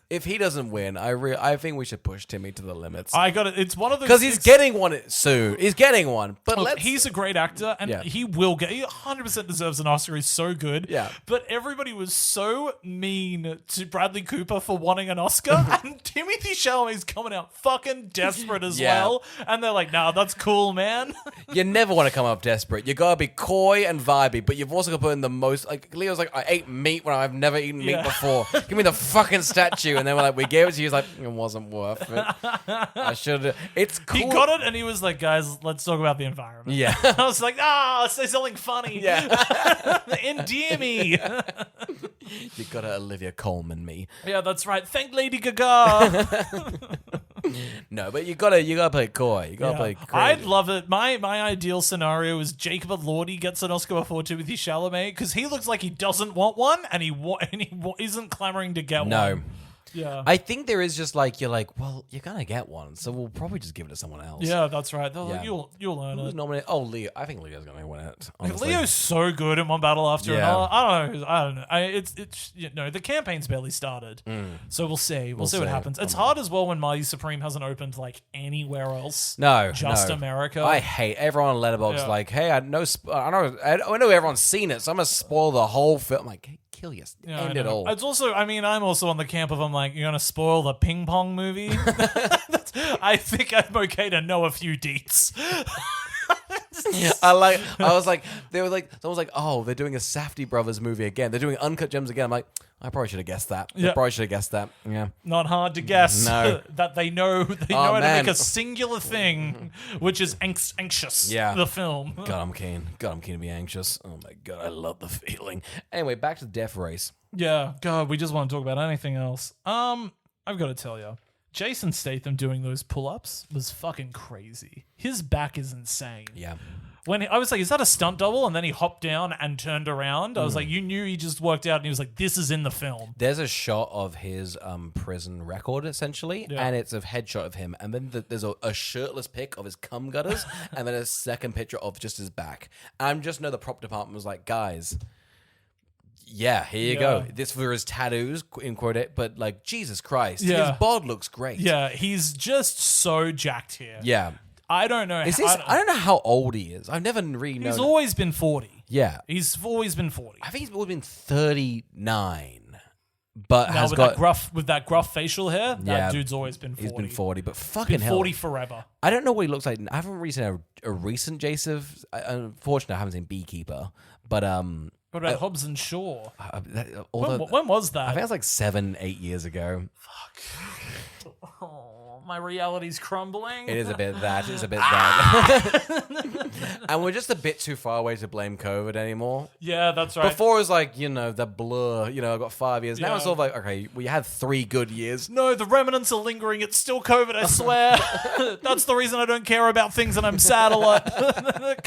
If he doesn't win, I think we should push Timmy to the limits. I got it. It's one of those Because he's getting one soon. He's getting one. But Look, he's a great actor, and Yeah. he will get. He 100% deserves an Oscar. He's so good. Yeah. But everybody was so mean to Bradley Cooper for wanting an Oscar, and Timothy Chalamet's coming out fucking desperate as Yeah. well. And they're like, "Nah, that's cool, man." You never want to come up desperate. You gotta be coy and vibey, but you've also got to put in the most. Like Leo's like, I ate meat when I've never eaten meat Yeah. before. Give me the fucking statue, and then we're like, we gave it to you. He's like, it wasn't worth it. I should. It's cool. He got it, and he was like, "Guys, let's talk about the environment." Yeah. I was like, say something funny. Yeah. Endear me. You gotta Olivia Colman me. Yeah, that's right. Thank Lady Gaga. No, but you gotta play coy. You gotta play. I'd Crazy. love it. My ideal scenario is Jacob Elordi gets an Oscar before Timothy Chalamet because he looks like he doesn't want one and he isn't clamoring to get No. one. Yeah. I think there is just like you're like, well, you're gonna get one, so we'll probably just give it to someone else. Yeah, that's right. They're like, Yeah. you'll earn Who's it. nominated? Oh, Leo. I think Leo's gonna win it. Honestly. Leo's so good in one battle after Yeah. another. I don't know. It's the campaign's barely started, so we'll see. We'll see what see. happens. It's hard as well when Marty Supreme hasn't opened like anywhere else. No, Just no. America. I hate everyone on Letterboxd. Yeah. Like, hey, I know everyone's seen it, so I'm gonna spoil the whole film. I'm like, hey, kill you, Yeah, end I it know. all. It's also, I'm also on the camp of I'm like, you're gonna spoil the ping pong movie. I think I'm okay to know a few deets. I was like, they were like, someone was like, oh, they're doing a Safdie Brothers movie again. They're doing Uncut Gems again. I'm like, I probably should have guessed that. Yeah. I probably should have guessed that. Yeah. Not hard to guess No. that they know how to man. make a singular thing, which is anxious. Yeah. The film. God, I'm keen. God, I'm keen to be anxious. Oh my God, I love the feeling. Anyway, back to Death Race. Yeah. God, we just want to talk about anything else. I've got to tell you, Jason Statham doing those pull-ups was fucking crazy. His back is insane. Yeah. When I was like, is that a stunt double? And then he hopped down and turned around. I was like, you knew he just worked out, and he was like, this is in the film. There's a shot of his prison record, essentially, Yeah. and it's a headshot of him. And then there's a shirtless pic of his cum gutters, and then a second picture of just his back. And I just know the prop department was like, guys, yeah, here you go. Yeah. This for his tattoos, in quote it, but like, Jesus Christ, Yeah. his bod looks great. Yeah, he's just so jacked here. Yeah. I don't know. Is this, I don't know how old he is. I've never really known. He's always been 40. Yeah. He's always been 40. I think he's always been 39, but Now has with got... that gruff facial hair, that Yeah. dude's always been 40. He's been 40, but fucking Been hell. 40 forever. I don't know what he looks like. I haven't really seen a recent Jason. Unfortunately, I haven't seen Beekeeper, but What about Hobbs and Shaw? although When was I that? think it's like 7-8 years ago. Oh, my reality's crumbling. It is a bit that. It's a bit that. And we're just a bit too far away to blame COVID anymore. Yeah, that's right. Before it was like, the blur, I've got 5 years. Now Yeah. it's sort of like, okay, we had 3 good years. No, the remnants are lingering. It's still COVID, I swear. That's the reason I don't care about things and I'm sad a lot.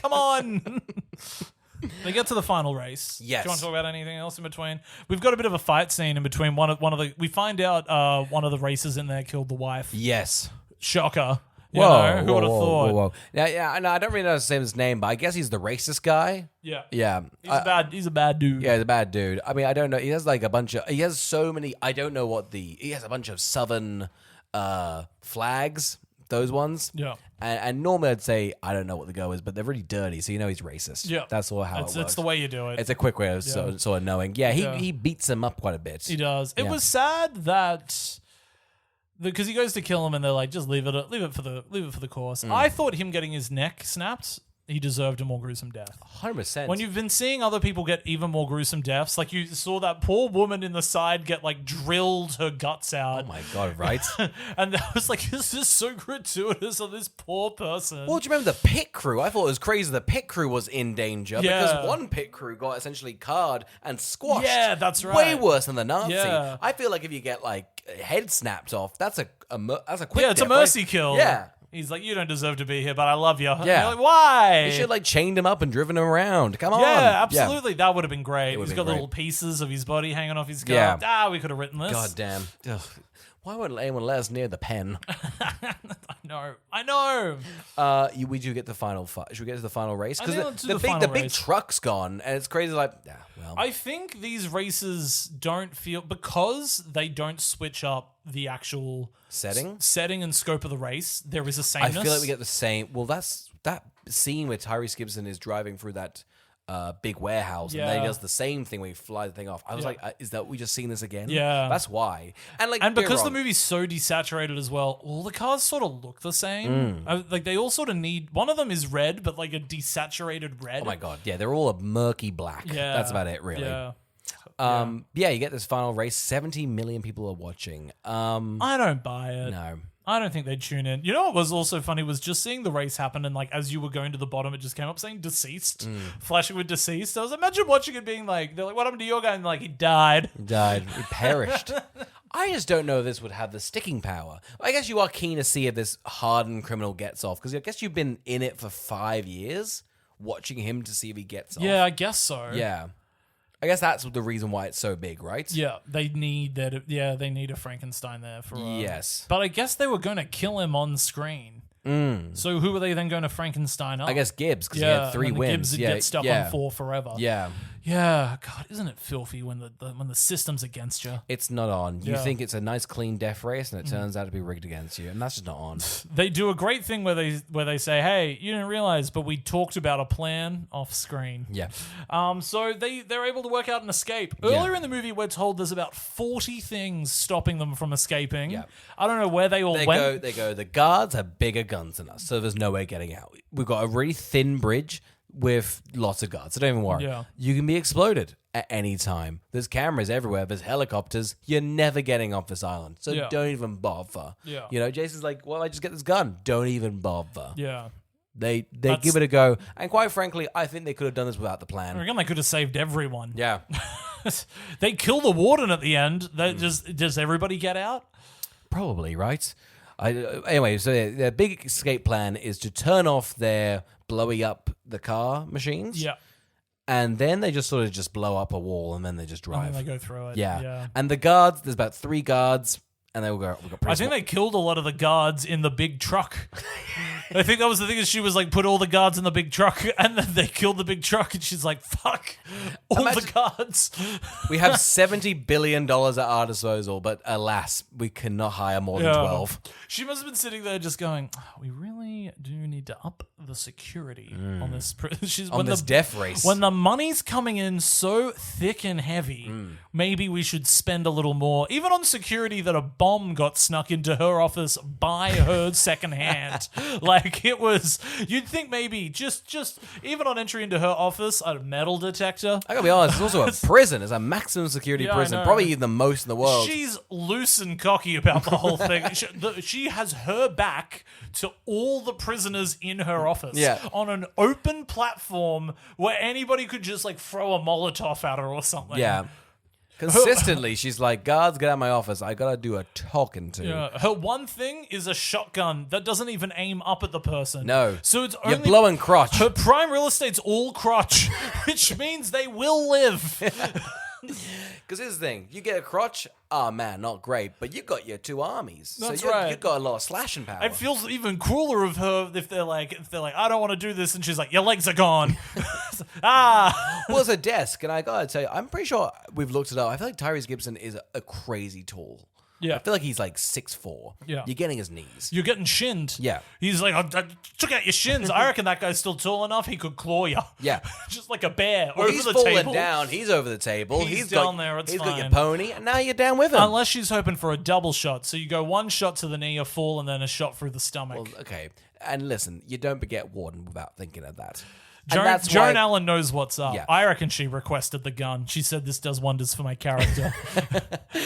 Come on. They get to the final race. Yes. Do you want to talk about anything else in between? We've got a bit of a fight scene in between. One of the we find out one of the racers in there killed the wife. Yes. Shocker. Who would have thought? Whoa. Yeah, no, I don't really know his name, but I guess he's the racist guy. Yeah. Yeah. He's a bad dude. Yeah, he's a bad dude. I mean, I don't know. He has like he has so many, I don't know he has a bunch of southern flags, those ones. Yeah. And normally I'd say, I don't know what the go is, but they're really dirty, so you know he's racist. Yeah. That's how it works. It's the way you do it. It's a quick way of sort of knowing. Yeah, Yeah. he beats him up quite a bit. He does. It was sad that because he goes to kill him and they're like, just leave it for the course. I thought him getting his neck snapped, he deserved a more gruesome death. 100%. When you've been seeing other people get even more gruesome deaths, like you saw that poor woman in the side get like drilled her guts out. Oh my God, right? And I was like, this is so gratuitous on this poor person. Well, do you remember the pit crew? I thought it was crazy the pit crew was in danger because one pit crew got essentially carred and squashed. Yeah, that's right. Way worse than the Nazi. Yeah. I feel like if you get like head snapped off, that's a quick Yeah, it's a death, mercy right? kill. Yeah. He's like, you don't deserve to be here, but I love you. Yeah. You're like, why? They should have like chained him up and driven him around. Come on. Yeah, absolutely. That would have been great. would've He's been got great. little pieces of his body hanging off his Yeah. gut. We could have written this. God damn. Ugh. Why wouldn't anyone let us near the pen? I know. We do get the final fight. Should we get to the final race? I Because think let's do the the final big race. truck's gone, and it's crazy. Like, well, I think these races don't feel, because they don't switch up the actual setting and scope of the race. There is a I sameness. feel like we get the same. Well, that's that scene where Tyrese Gibson is driving through that big warehouse, and then he does the same thing where he flies the thing off. I was like, is that we just seen this again? Yeah. That's why. And because the movie's so desaturated as well, all the cars sort of look the same. Like they all sort of need. One of them is red, but like a desaturated red. Oh my God, yeah, they're all a murky black. Yeah, That's about it, really. Yeah. Yeah, you get this final race. 70 million people are watching. I don't buy it. No. I don't think they'd tune in. You know what was also funny was just seeing the race happen, and like as you were going to the bottom, it just came up saying deceased, flashing with deceased. I was imagine watching it being like, they're like, what happened to your guy? And like, he died. He died. He perished. I just don't know if this would have the sticking power. I guess you are keen to see if this hardened criminal gets off, because I guess you've been in it for 5 years, watching him to see if he gets off. Yeah, I guess so. Yeah. I guess that's the reason why it's so big, right? Yeah, they need that. Yeah, they need a Frankenstein there for. Yes. But I guess they were going to kill him on screen. So who were they then going to Frankenstein up? I guess Gibbs, because he had 3 and wins. Gibbs would get stuck on 4 forever. Yeah. Yeah, God, isn't it filthy when the system's against you? It's not on. You Yeah. think it's a nice, clean death race, and it turns out to be rigged against you, and that's just not on. They do a great thing where they say, "Hey, you didn't realize, but we talked about a plan off screen." Yeah. So they're able to work out an escape. Earlier in the movie, we're told there's about 40 things stopping them from escaping. Yeah. I don't know where they all went. They go, the guards have bigger guns than us, so there's no way getting out. We've got a really thin bridge with lots of guards, so don't even worry. Yeah. You can be exploded at any time. There's cameras everywhere. There's helicopters. You're never getting off this island, so Yeah. don't even bother. Yeah. You know, Jason's like, well, I just get this gun. Don't even bother. Yeah. They give it a go, and quite frankly, I think they could have done this without the plan. Again, they could have saved everyone. Yeah. They kill the warden at the end. Does everybody get out? Probably, right? Anyway, so their big escape plan is to turn off their blowing up the car machines. Yeah. And then they just sort of just blow up a wall, and then they just drive. And then they go through it. Yeah. And the guards, there's about 3 guards, and they will go, we've got I think they killed a lot of the guards in the big truck. I think that was the thing, is she was like, put all the guards in the big truck, and then they killed the big truck, and she's like, fuck all the guards. We have $70 billion at our disposal, but alas, we cannot hire more than 12. She must have been sitting there just going, we really do need to up the security on this. On this death race. When the money's coming in so thick and heavy, maybe we should spend a little more, even on security that a bomb got snuck into her office by her secondhand. Like, it was, you'd think maybe just even on entry into her office, a metal detector. I gotta be honest, it's also a prison. It's a maximum security Yeah, I prison. know. Probably even the most in the world. She's loose and cocky about the whole thing. She has her back to all the prisoners in her office on an open platform where anybody could just like throw a Molotov at her or something. Yeah. Consistently, she's like, guards, get out of my office. I gotta do a talking to. Yeah. Her one thing is a shotgun that doesn't even aim up at the person. No. So it's only You're blowing crotch. Her prime real estate's all crotch, which means they will live. Because here's the thing: you get a crotch, man, not great, but you got your 2 armies. That's so right. You got a lot of slashing power. It feels even cooler of her if they're like, I don't want to do this, and she's like, your legs are gone. Well, it's a desk, and I gotta tell you, I'm pretty sure we've looked it up. I feel like Tyrese Gibson is a crazy tall. Yeah. I feel like he's like 6'4". Yeah. You're getting his knees. You're getting shinned. Yeah. He's like, I took out your shins. I reckon that guy's still tall enough he could claw you. Yeah. Just like a bear Well, over he's the falling table. down. He's over the table. He's got, down there, it's He's got your fine. pony, and now you're down with him. Unless she's hoping for a double shot. So you go 1 shot to the knee, a fall, and then a shot through the stomach. Well, okay. And listen, you don't beget Warden without thinking of that. Joan Allen knows what's up. Yeah. I reckon she requested the gun. She said this does wonders for my character.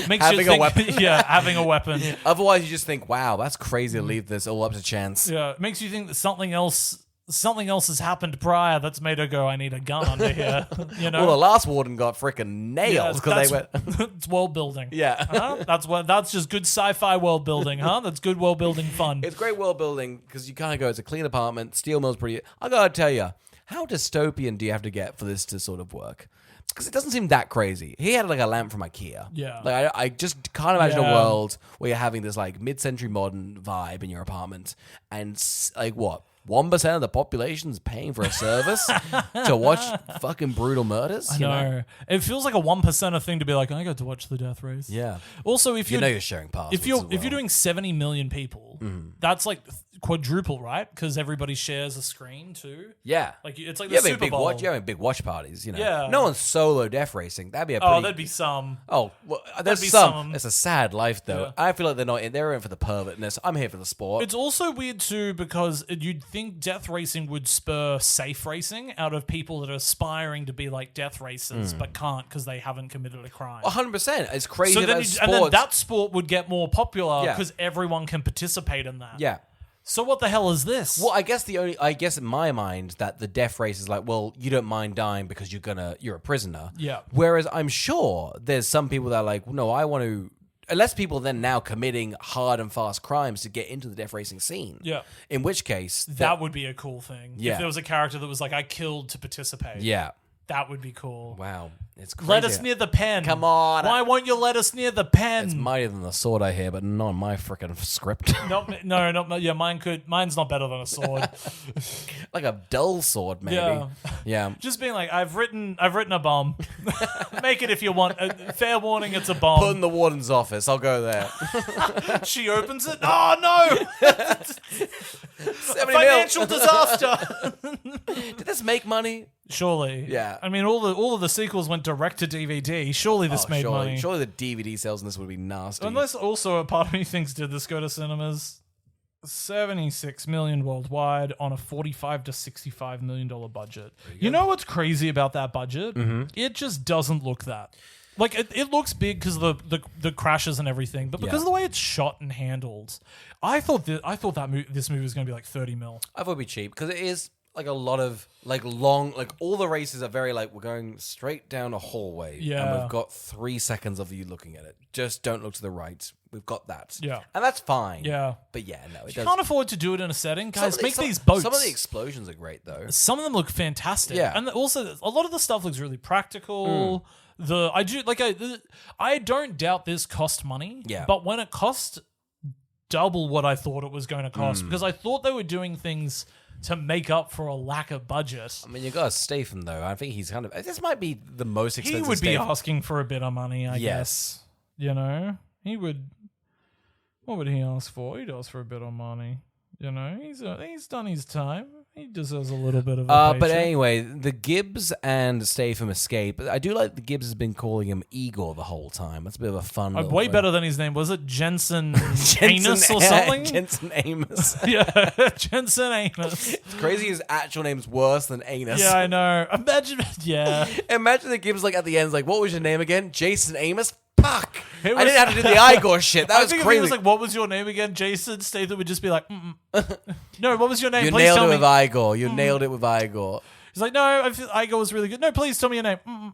Makes Having you a think, weapon. Yeah, having a weapon. Otherwise, you just think, wow, that's crazy to leave this all up to chance. Yeah, it makes you think that something else has happened prior that's made her go, I need a gun under here. You know? Well, the last Warden got freaking nails because they went... It's world building. Yeah. Huh? That's just good sci-fi world building, huh? That's good world building fun. It's great world building because you kind of go, it's a clean apartment, steel mill's pretty... I gotta tell you, how dystopian do you have to get for this to sort of work? Because it doesn't seem that crazy. He had like a lamp from IKEA. Yeah. Like I just can't imagine Yeah. a world where you're having this like mid-century modern vibe in your apartment and like what? 1% of the population's paying for a service to watch fucking brutal murders? I you know. It feels like a 1%er thing to be like, I got to watch the death race. Yeah. Also, if You you're know you're sharing passwords if you're as well. if you're doing 70 million people, that's like quadruple, right? Because everybody shares a screen too. Yeah. Like it's like You're the having Super Bowl. you're having big watch parties, you know. Yeah. No one's solo death racing. That'd be a pretty... Oh, there'd be some. Oh, well, there's be some. some. It's a sad life, though. Yeah. I feel like they're in for the pervertness. I'm here for the sport. It's also weird too because you'd think death racing would spur safe racing out of people that are aspiring to be like death racers but can't because they haven't committed a crime. 100%. It's crazy So that then, sports... and then that sport would get more popular Yeah. because everyone can participate in that. Yeah. So what the hell is this? Well, I guess in my mind that the death race is like, well, you don't mind dying because you're a prisoner. Yeah. Whereas I'm sure there's some people that are like, no, I want to... Unless people then now committing hard and fast crimes to get into the death racing scene. Yeah. In which case... That would be a cool thing. Yeah. If there was a character that was like, I killed to participate. Yeah. That would be cool. Wow. It's crazy. Let us near the pen. Come on. Why won't you let us near the pen? It's mightier than the sword, I hear, but not in my freaking script. Yeah, mine's not better than a sword. Like a dull sword, maybe. Yeah. Yeah. Just being like, I've written a bomb. Make it if you want. Fair warning, it's a bomb. Put in the warden's office. I'll go there. She opens it. Oh no! 70 Financial mil. disaster. Did this make money? Surely. Yeah. I mean, all of the sequels went direct to DVD. Surely this made surely, money. Surely the DVD sales in this would be nasty. Unless also a part of me thinks, did this go to cinemas? 76 million worldwide on a $45 to $65 million budget. You know what's crazy about that budget? Mm-hmm. It just doesn't look that. Like, it looks big because of the crashes and everything, but because Yeah. of the way it's shot and handled, I thought this movie was going to be like 30 mil. I thought it'd be cheap because it is like a lot of like long, like all the races are very like we're going straight down a hallway. Yeah. And we've got 3 seconds of you looking at it. Just don't look to the right. We've got that. Yeah. And that's fine. Yeah. But yeah, no, it You does. can't afford to do it in a setting. Some Guys, of the- make some- these boats. Some of the explosions are great though. Some of them look fantastic. Yeah. And also, a lot of the stuff looks really practical. I don't doubt this cost money. Yeah. But when it cost double what I thought it was going to cost, because I thought they were doing things to make up for a lack of budget. I mean, you got Statham though. I think he's kind of. This might be the most expensive. He would be Statham. asking for a bit of money, I Yes. guess. You know? He would... What would he ask for? He'd ask for a bit of money. You know? He's done his time. He deserves a little bit of a But paycheck. anyway, the Gibbs and Statham escape. I do like the Gibbs has been calling him Igor the whole time. That's a bit of a fun. little way thing. better than his name. Was it Jensen Anus or something? Jensen Amos. Yeah, Jensen Anus. It's crazy. His actual name's worse than Anus. Yeah, I know. Imagine Imagine the Gibbs like at the end, like, what was your name again? Jason Amos. Fuck. It I was- didn't have to do the Igor shit. That I was think if crazy. he was like, what was your name again? Jason Statham would just be like, no, what was your name? you Please nailed tell it me. with Igor. You nailed it with Igor. He's like, no, I feel Igor was really good. No, please tell me your name.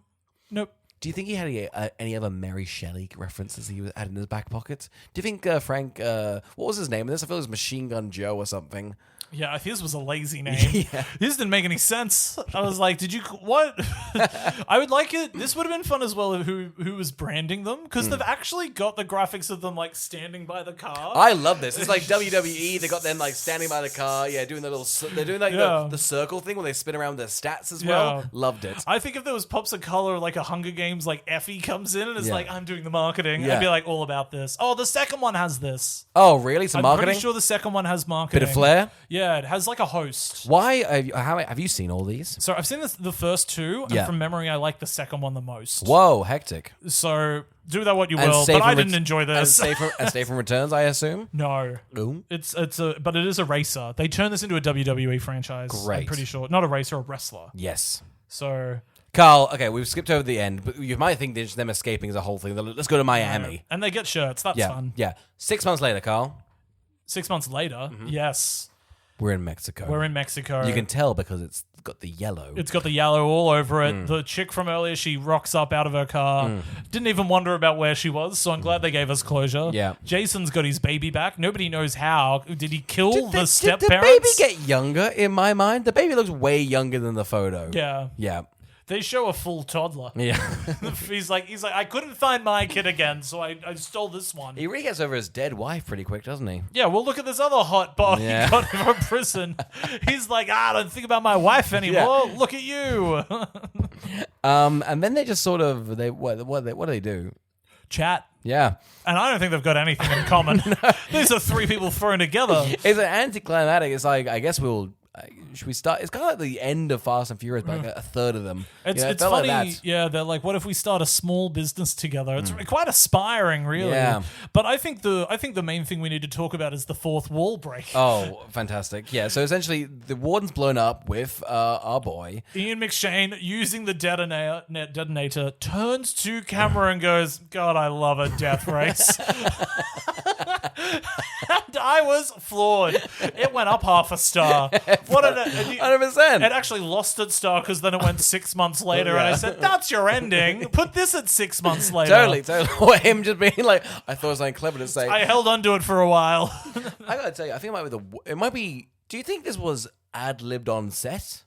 Nope. Do you think he had any other Mary Shelley references he had in his back pocket? Do you think Frank, what was his name in this? I feel it was Machine Gun Joe or something. Yeah, his was a lazy name. This didn't make any sense. I was like, did you what? I would like it. This would have been fun as well who was branding them, because they've actually got the graphics of them like standing by the car. I love this. It's like WWE. They got them like standing by the car. Yeah, doing the little. They're doing like the circle thing where they spin around their stats as well. Yeah. Loved it. I think if there was pops of color, like a Hunger Games, like Effie comes in and is like, I'm doing the marketing. Yeah. I'd be like all about this. Oh, the second one has this. Oh, really? Some I'm marketing? pretty sure the second one has marketing. Bit of flair? Yeah, it has like a host. Why? Have you seen all these? So I've seen the first two, and from memory, I like the second one the most. Whoa, hectic. So do that what you will, but I didn't enjoy this. And Safe from Returns, I assume? No. Ooh. But it is a racer. They turned this into a WWE franchise. Great. I'm pretty sure. Not a racer, a wrestler. Yes. So... Carl, okay, we've skipped over the end, but you might think that them escaping is a whole thing. Let's go to Miami. And they get shirts. That's fun. Yeah. 6 months later, Carl. 6 months later, yes. We're in Mexico. We're in Mexico. You can tell because it's got the yellow. It's got the yellow all over it. The chick from earlier, she rocks up out of her car. Didn't even wonder about where she was, so I'm glad they gave us closure. Yeah. Jason's got his baby back. Nobody knows how. Did he kill the Did step-parents? the baby get younger in my mind? The baby looks way younger than the photo. Yeah. Yeah. They show a full toddler. Yeah. he's like, I couldn't find my kid again, so I stole this one. He really gets over his dead wife pretty quick, doesn't he? Yeah, well, look at this other hot body Yeah. he got from prison. He's like, I don't think about my wife anymore. Yeah. Look at you. And then they just sort of what do they do? Chat. Yeah. And I don't think they've got anything in common. These are three people thrown together. It's an anticlimactic. It's like, I guess should we start? It's kind of like the end of Fast and Furious, but like a third of them. It's felt funny. like that. Yeah, they're like, what if we start a small business together? It's quite aspiring, really. Yeah. But I think the main thing we need to talk about is the fourth wall break. Oh, fantastic. Yeah, so essentially the warden's blown up with our boy. Ian McShane, using the detonator, turns to camera and goes, God, I love a death race. And I was floored. It went up half a star. What 100%. It actually lost its star because then it went 6 months later, and I said, that's your ending. Put this at 6 months later. Totally. Or him just being like, I thought it was something clever to say. I held on to it for a while. I gotta tell you, I think it might be. Do you think this was ad-libbed on set?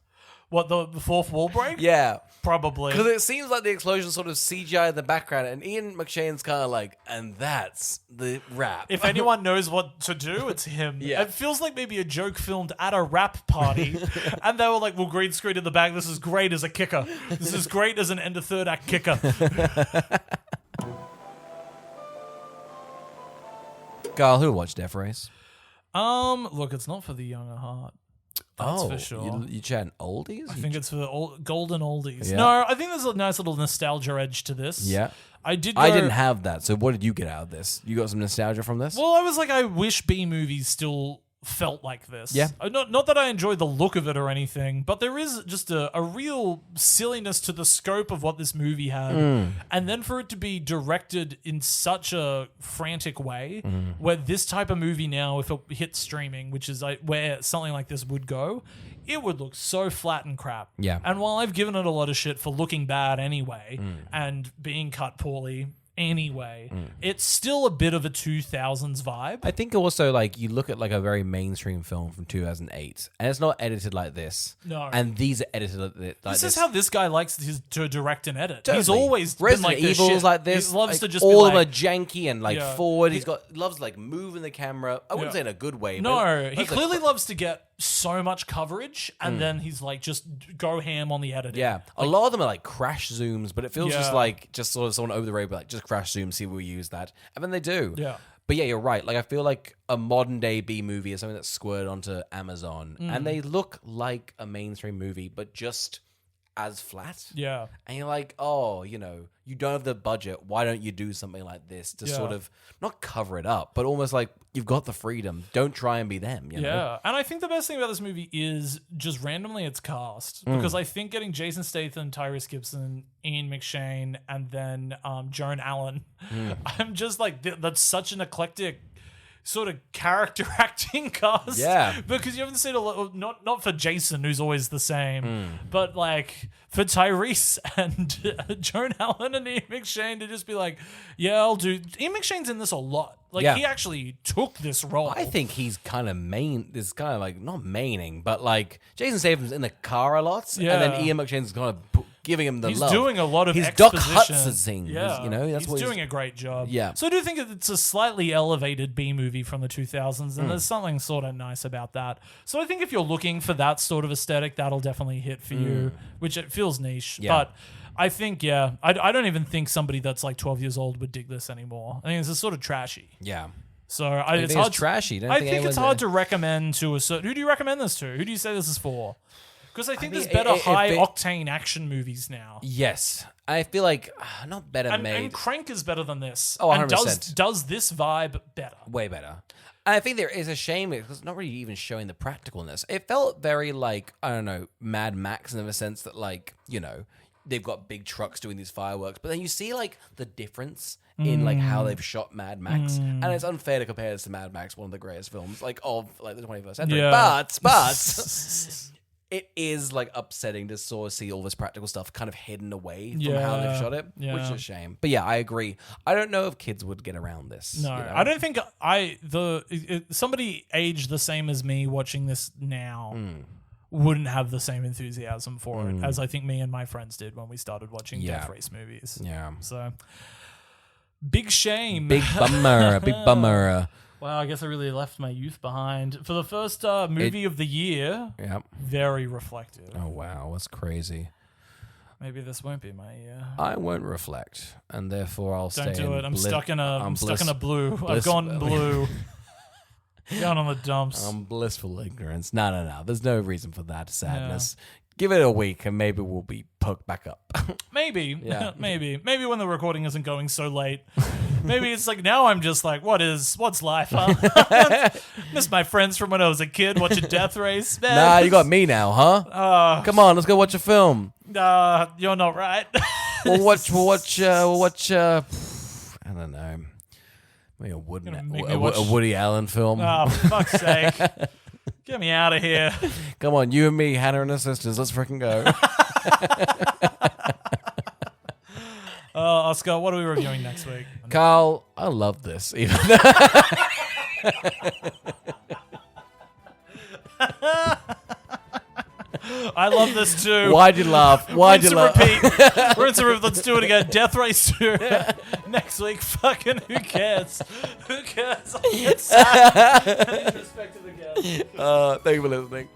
What, the fourth wall break? Yeah. Probably. Because it seems like the explosion sort of CGI in the background, and Ian McShane's kind of like, and that's the rap. If anyone knows what to do, it's him. Yeah. It feels like maybe a joke filmed at a rap party, and they were like, "Well, green screen in the back. This is great as a kicker. This is great as an end of third act kicker." Carl, who watched Death Race? Look, it's not for the young at heart. That's for sure. You chatting oldies? I think it's for the golden oldies. Yeah. No, I think there's a nice little nostalgia edge to this. Yeah. I didn't have that. So what did you get out of this? You got some nostalgia from this? Well, I was like, I wish B movies still felt like this. Yeah. Not that I enjoy the look of it or anything, but there is just a real silliness to the scope of what this movie had. And then for it to be directed in such a frantic way, where this type of movie now, if it hits streaming, which is like where something like this would go, it would look so flat and crap. Yeah. And while I've given it a lot of shit for looking bad anyway, and being cut poorly anyway, it's still a bit of a 2000s vibe. I think also, like, you look at like a very mainstream film from 2008, and it's not edited like this. No. And these are edited like this. This is how this guy likes to direct and edit. He's Totally. always been Resident like this Evil's shit. like this. He loves like, to just all be of them like, are janky and like Yeah. forward. He loves like moving the camera. I wouldn't Yeah. say in a good way. no, but he clearly loves to get so much coverage, and then he's like, just go ham on the editing. Yeah, a lot of them are like crash zooms, but it feels Yeah. just like sort of someone over the road, but like just crash zoom, see if we use that, and then they do. Yeah. But yeah, you're right. Like I feel like a modern day B movie is something that's squirted onto Amazon, and they look like a mainstream movie, but just as flat. Yeah. And you're like, oh, you don't have the budget. Why don't you do something like this to sort of not cover it up, but almost like you've got the freedom. Don't try and be them. You know? Yeah, and I think the best thing about this movie is just randomly its cast, because I think getting Jason Statham, Tyrese Gibson, Ian McShane, and then Joan Allen, I'm just like, that's such an eclectic sort of character acting cast. Yeah. Because you haven't seen a lot, not for Jason, who's always the same, but like for Tyrese and Joan Allen and Ian McShane to just be like, yeah, I'll do. Ian McShane's in this a lot. Like, Yeah. he actually took this role. I think he's kind of this kind of like, not maining, but like Jason Statham's in the car a lot. Yeah. And then Ian McShane's kind of giving him the He's love. doing a lot of He's Doc exposition. Hudson scenes. Yeah, You know, that's he's what doing a great job. Yeah. So I do think it's a slightly elevated B movie from the 2000s, and there's something sort of nice about that. So I think if you're looking for that sort of aesthetic, that'll definitely hit for you, which it feels niche. Yeah. But I think, I don't even think somebody that's like 12 years old would dig this anymore. I think it's sort of trashy. Yeah. So It's hard. trashy. I think it's hard to recommend to a certain. Who do you recommend this to? Who do you say this is for? Because I think there's better high-octane action movies now. Yes. I feel like, not better made. And Crank is better than this. Oh, 100%. And does this vibe better. Way better. I think there is a shame because it's not really even showing the practicalness. It felt very like, I don't know, Mad Max in the sense that, like, you know, they've got big trucks doing these fireworks, but then you see like the difference in like how they've shot Mad Max, and it's unfair to compare this to Mad Max, one of the greatest films like of like the 21st century. Yeah. But it is like upsetting to sort of see all this practical stuff kind of hidden away from how they've shot it, which is a shame. But yeah, I agree. I don't know if kids would get around this. No, you know? I don't think somebody aged the same as me watching this now wouldn't have the same enthusiasm for it as I think me and my friends did when we started watching Death Race movies. Yeah. So big shame. Big bummer. Big bummer. Wow, I guess I really left my youth behind. For the first movie of the year, Yep. very reflective. Oh wow, that's crazy. Maybe this won't be my year. I won't reflect, and therefore I'll stay. Don't do it. I'm stuck in a blue. I've bliss- gone blue. Gone on the dumps. Blissful ignorance. No. There's no reason for that sadness. Give it a week, and maybe we'll be poked back up. Maybe. Yeah. Maybe when the recording isn't going so late. Maybe it's like now I'm just like, what's life, huh? Miss my friends from when I was a kid watching Death Race. Man. Nah, you got me now, huh? Come on, let's go watch a film. You're not right. We'll watch. I don't know. Maybe a Woody Allen film. Oh, for fuck's sake. Get me out of here. Come on, you and me, Hannah and her sisters. Let's freaking go. Oscar, what are we reviewing next week? Carl, I love this. Even I love this too. Why'd you laugh? Why'd you laugh? Repeat. We're into Let's do it again. Death Race 2 next week. Fucking who cares? Who cares? I'll get sad. Introspective again. Thank you for listening.